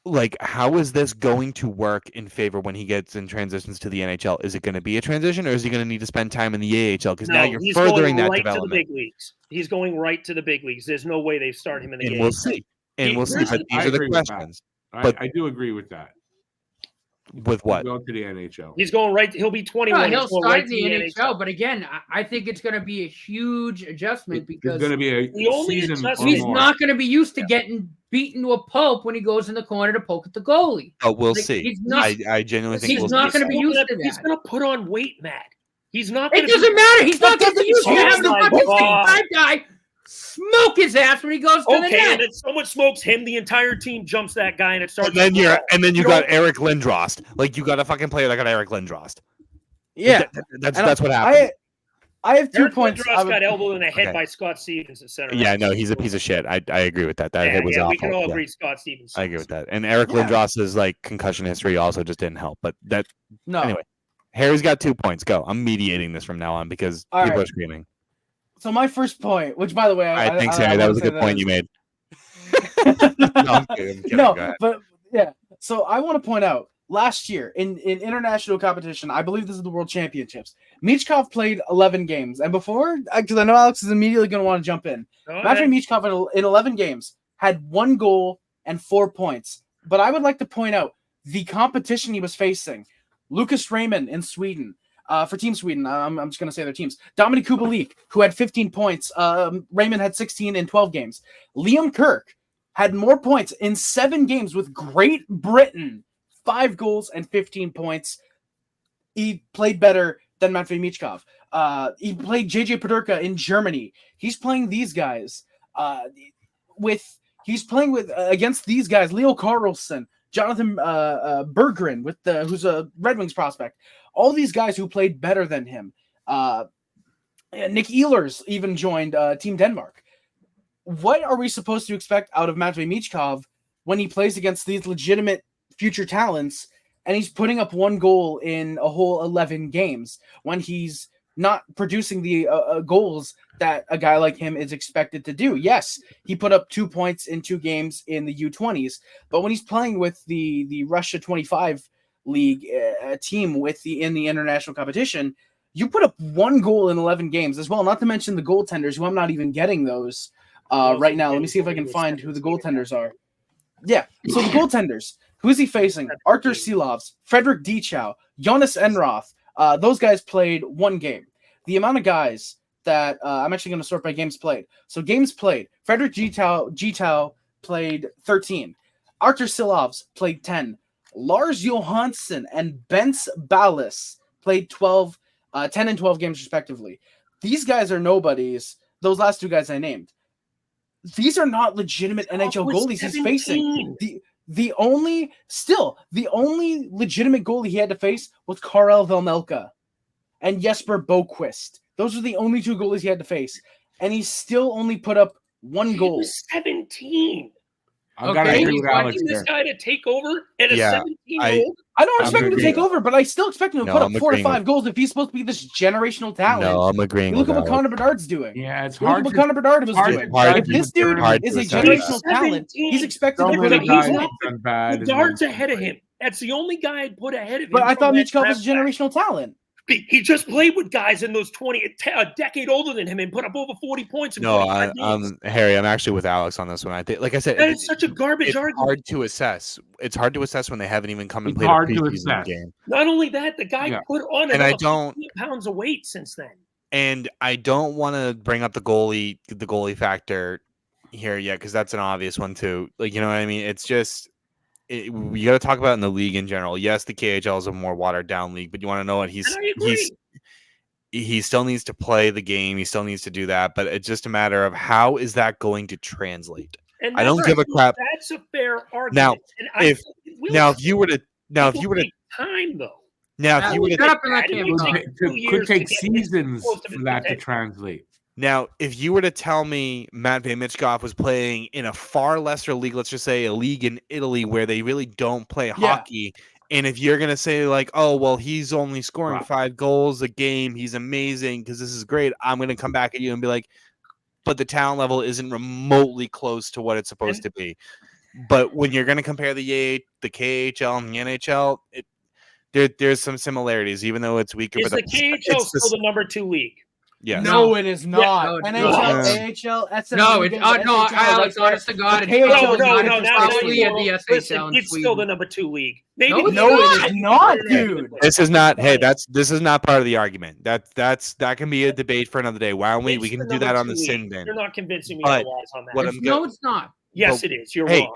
like how is this going to work in favor when he gets in transitions to the NHL? Is it going to be a transition, or is he going to need to spend time in the AHL? Because now you're furthering that development. To the big leagues. He's going right to the big leagues. There's no way they start him in the AHL. We'll see. We'll see. But these are the questions. But I do agree with that. With what? Go to the NHL. He's going right. He'll be 21. He'll start in the NHL. But again, I think it's going to be a huge adjustment because it's going to be a season. He's not going to be used to getting beaten to a pulp when he goes in the corner to poke at the goalie. Oh, we'll see. I genuinely think he's not going to be used to that. He's going to put on weight, Matt. He's not. It doesn't matter. He's not going to be used to having a fucking 65 guy smoke his ass when he goes to the net. And then someone smokes him, the entire team jumps that guy, and it starts. And then you got Eric Lindros. Like you got a fucking player that got Eric Lindros. Yeah, that's what happened. I have 2 Eric points. Lindros got elbowed in the head by Scott Stevens at center. Yeah, no, he's a piece of shit. I agree with that. That hit was awful. We can all agree Scott Stevens. I agree with that. And Eric Lindros's like concussion history also just didn't help. But anyway, Harry's got 2 points. Go. I'm mediating this from now on because people are screaming. So my first point, which by the way, I think Harry, that was a good point you made. I'm kidding. But yeah. So I want to point out last year in international competition, I believe this is the World Championships. Michkov played 11 games, and before, because I know Alex is immediately going to want to jump in. Matvei Michkov in 11 games had 1 goal and 4 points. But I would like to point out the competition he was facing. Lucas Raymond in Sweden. For Team Sweden, I'm just going to say their teams. Dominik Kubalik, who had 15 points. Raymond had 16 in 12 games. Liam Kirk had more points in 7 games with Great Britain. 5 goals and 15 points. He played better than Matvei Michkov. He played JJ Paderka in Germany. He's playing these guys. Against these guys. Leo Carlson, Jonathan Berggren, who's a Red Wings prospect. All these guys who played better than him. Nick Ehlers even joined Team Denmark. What are we supposed to expect out of Matvei Michkov when he plays against these legitimate future talents and he's putting up 1 goal in a whole 11 games when he's not producing the goals that a guy like him is expected to do? Yes, he put up 2 points in 2 games in the U20s, but when he's playing with the Russia 25 league team in the international competition, you put up 1 goal in 11 games as well, not to mention the goaltenders, who I'm not even getting those right now. Let me see if I can find who the goaltenders are. Yeah, so the goaltenders. Who is he facing? Artur Silovs, Frederick Dichow, Jonas Enroth. Those guys played 1 game. The amount of guys that I'm actually going to sort by games played. So games played. Frederick Dichow played 13. Artur Silovs played 10. Lars Johansson and Bence Ballas played 10 and 12 games respectively. These guys are nobodies. Those last 2 guys I named. These are not legitimate NHL goalies he's facing. The only legitimate goalie he had to face was Karel Velmelka and Jesper Boquist. Those are the only 2 goalies he had to face, and he still only put up 1 goal. He was 17. I gotta agree with Alex this there. guy to take over at a 17-year-old? I don't expect him to take over, but I still expect him to put up 4 to 5 goals if he's supposed to be this generational talent. No, I'm agreeing. You look at what Connor Bedard's doing. Yeah, it's You look hard. at what Connor Bedard was doing. If this dude is a generational talent, he's expected to put up. Bedard's ahead of him. That's the only guy I'd put ahead of him. But I thought Michkov was a generational talent. He just played with guys in those a decade older than him and put up over 40 points. Harry, I'm actually with Alex on this one. I think, like I said, it's such a garbage argument. It's hard to assess. It's hard to assess when they haven't even come and played a preseason game. Not only that, the guy put on another 15 pounds of weight since then. And I don't want to bring up the goalie factor here yet, because that's an obvious one too. Like, you know what I mean? It's just. You got to talk about it in the league in general. Yes, the KHL is a more watered down league, but you want to know what he still needs to play the game. He still needs to do that, but it's just a matter of how is that going to translate. And I don't give a crap. That's a fair argument. Now, if you were to time though. Now, if you were to could take seasons for that to translate. Now, if you were to tell me Matvei Michkov was playing in a far lesser league, let's just say a league in Italy where they really don't play hockey, and if you're going to say like, oh, well, he's only scoring 5 goals a game, he's amazing because this is great, I'm going to come back at you and be like, but the talent level isn't remotely close to what it's supposed to be. But when you're going to compare the KHL and the NHL, there's some similarities, even though it's weaker. Is the KHL still the number 2 league? Yes. No, it is not. Yeah, NHL, AHL, SF. No, Alex, honest to God. It's still the number 2 league. Maybe it is not, dude. This is not. Hey, this is not part of the argument. That can be a debate for another day. Why don't we can do that on the sin bin? You're not convincing me otherwise on that. No, it's not. Yes, it is. You're wrong.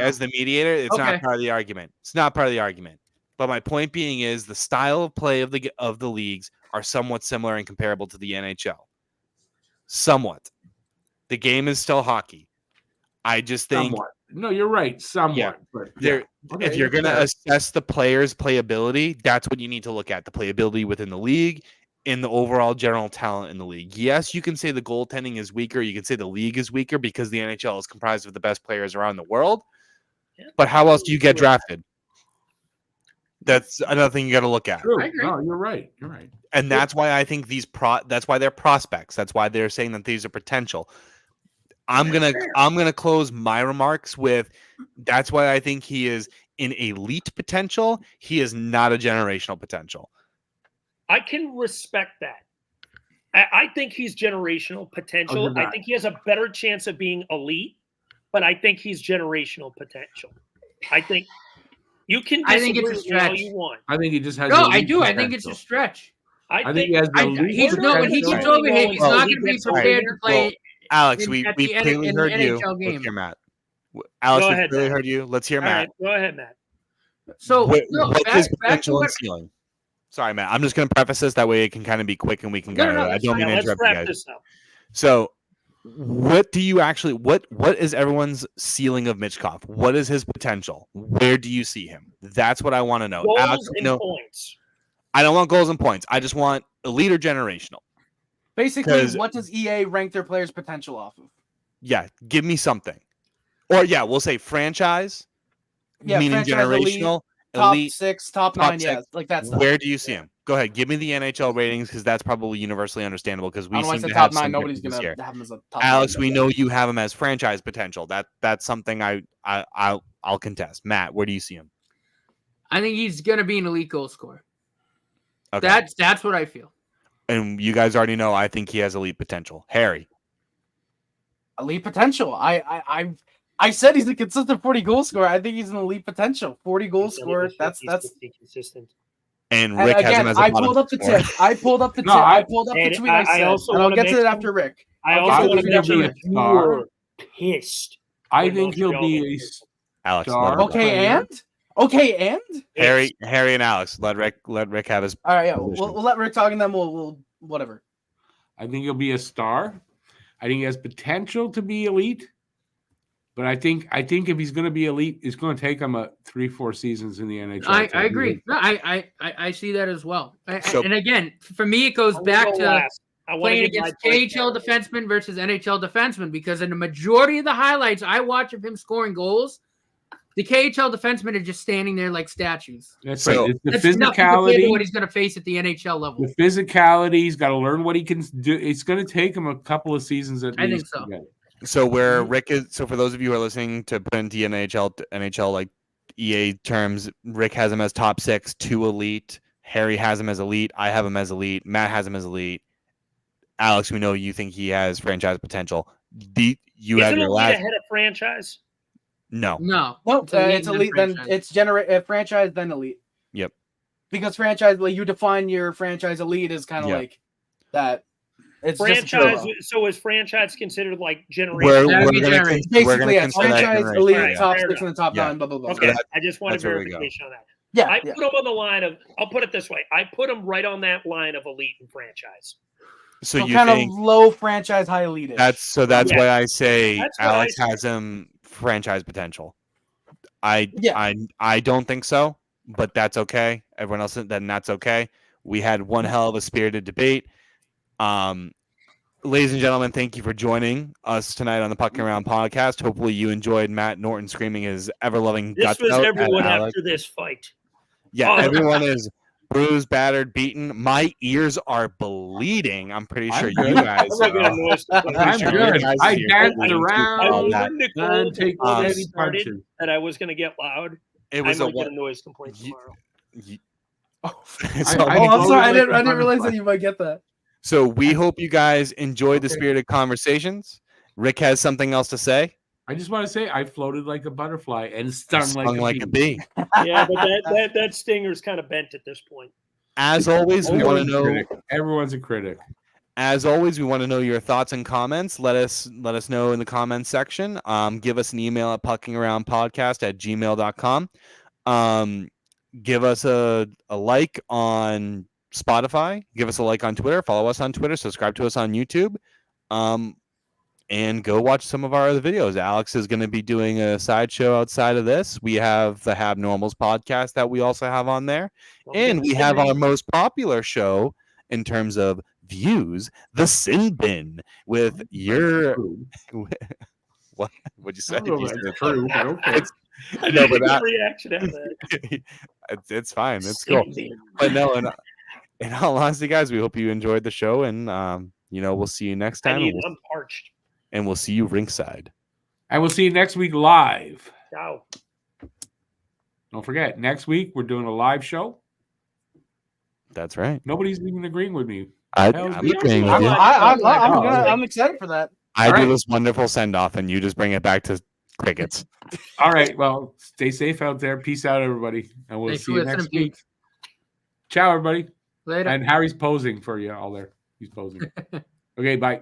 As the mediator, it's not part of the argument. It's not part of the argument. But my point being is the style of play of the leagues are somewhat similar and comparable to the NHL. Somewhat. The game is still hockey. I just think... Somewhat. No, you're right. Somewhat. Yeah. But if you're going to assess the player's playability, that's what you need to look at. The playability within the league and the overall general talent in the league. Yes, you can say the goaltending is weaker. You can say the league is weaker because the NHL is comprised of the best players around the world. Yeah. But how else do you get drafted? That's another thing you got to look at. True. No, you're right. You're right. And that's why I think that's why they're prospects. That's why they're saying that these are potential. I'm gonna close my remarks with that's why I think he is an elite potential. He is not a generational potential. I can respect that. I think he's generational potential. I think he has a better chance of being elite, but I think he's generational potential. I think you can. I think it's a stretch. All you want. I think he just has. No, I do. Potential. I think it's a stretch. I think he has. He's when he keeps over here, he's not going to be prepared to play. Alex, we clearly heard you. Let's hear Matt. Alex, we clearly heard you. Let's hear Matt. Go ahead, Matt. So, what's his potential and ceiling? Sorry, Matt. I'm just going to preface this that way it can kind of be quick and we can go. I don't mean to interrupt you guys. So, what do you actually? What is everyone's ceiling of Michkov? What is his potential? Where do you see him? That's what I want to know. Goals and points. I don't want goals and points. I just want elite or generational. Basically, 'Cause- what does EA rank their players' potential off of? Yeah, give me something. Or yeah, we'll say franchise, Yeah, meaning franchise, generational, Top elite. 6, top top 9, yeah, six. like that stuff. Where do you see him? Go ahead, give me the NHL ratings because that's probably universally understandable because I we don't know why I seem said to top have 9. some Nobody's differences gonna here. have him as a top Alex, 9. we know you have him as franchise potential. That's something I'll contest. Matt, where do you see him? I think he's gonna be an elite goal scorer. Okay. That's what I feel. And you guys already know I think he has elite potential. Harry. Elite potential. I said he's a consistent 40 goal scorer. I think he's an elite potential 40 goal scorer. That's consistent. And and Rick has him again. as a I bottom pulled up the six scorer. tip. I pulled up the No, tip. I I- pulled up the and tweet. I said, also and I'll wanna get to make it after Rick. I I'll also get want to to it after be a Rick. mention you star. were pissed. I when think he'll Montreal be was- Alex, Star. let him go. Okay, and Harry and Alex. Let Rick have his all right. Yeah, position. we'll let Rick talk, and then we'll whatever. I think he'll be a star. I think he has potential to be elite. But I think if he's going to be elite, it's going to take him 3-4 seasons in the NHL. I agree. No, I see that as well. So- And again, for me, it goes I'm back gonna go to last. I wanna playing give my against point KHL there. defensemen versus NHL defensemen, because in the majority of the highlights I watch of him scoring goals, the KHL defensemen are just standing there like statues. That's So- right. It's the That's nothing compared to physicality. what he's going to face at the NHL level. The physicality. He's got to learn what he can do. It's going to take him a couple of seasons at I think least. so. to get it. So where Rick is, so for those of you who are listening to put into NHL like EA terms, Rick has him as top 6, 2 elite. Harry has him as elite. I have him as elite. Matt has him as elite. Alex, we know you think he has franchise potential. You Isn't have your elite last. ahead of franchise? No, No. No, It's elite it's and elite. Then franchise. it's franchise, then elite. Yep. Because franchise, like you define your franchise elite as kind of Yeah. like that. It's Franchise. just a pure- So is franchise considered like we're generation? That'd we're be gonna generation. Basically, yeah, consider that franchise, generation. elite, Alright, top fair 6, and the top Yeah. 9, blah blah blah. Okay, that- I just wanted that's where we go. verification on that. Yeah, I yeah. put him on the line of. I'll put it this way. I put him right on that line of elite and franchise. So So you kind think of low franchise, high elite. that's Yeah. why I say That's what I Alex say. has him franchise potential. Yeah. I don't think so, but that's okay. Everyone else then that's okay. We had one hell of a spirited debate. Ladies and gentlemen, thank you for joining us tonight on the Pucking Around podcast. Hopefully you enjoyed Matt Norton screaming his ever-loving This guts was out at everyone Alex. after this fight. Yeah, Oh. everyone is bruised, battered, beaten. My ears are bleeding. I'm pretty sure I'm you good. guys I'm not gonna are. noise I'm I'm sure good. you guys I here danced are bleeding too. I around. All that. warned Nicole And take before any this started punches. that I was gonna get loud. It I was might a get a one. noise complaint Ye- tomorrow. Oh, So- I I'm voted sorry. I like didn't a realize butterfly. that you might get that. So we hope you guys enjoyed the Okay. spirited conversations. Rick has something else to say. I just want to say I floated like a butterfly and stung Stung like a bee. bee. Yeah, but that stinger's kind of bent at this point. As always, we want to Everyone's a know. critic. Everyone's a critic. As always, we want to know your thoughts and comments. Let us know in the comments section. Give us an email at puckingaroundpodcast@gmail.com. Give us a like on Spotify. Give us a like on Twitter. Follow us on Twitter. Subscribe to us on YouTube. And go watch some of our other videos. Alex is going to be doing a sideshow outside of this. We have the Have Normals podcast that we also have on there. And we have our most popular show in terms of views, the Sin Bin, with your what would you say? I don't know You if said that's true, but okay. It's- no, but that, reaction out of that. it's fine. It's cool. But no, in all honesty, guys, we hope you enjoyed the show, and we'll see you next time, I'm parched. and we'll see you ringside. I will see you next week live. Ciao. Don't forget, next week we're doing a live show. That's right. Nobody's even agreeing with me. I'm Hell's agreeing with I'm- you. I'm excited for that. I All do right. this wonderful send off, and you just bring it back to crickets. All right. Well, stay safe out there. Peace out, everybody. And we'll Thanks see for you listening, next week. peeps. Ciao, everybody. Later. And Harry's posing for you all there. He's posing. Okay, bye.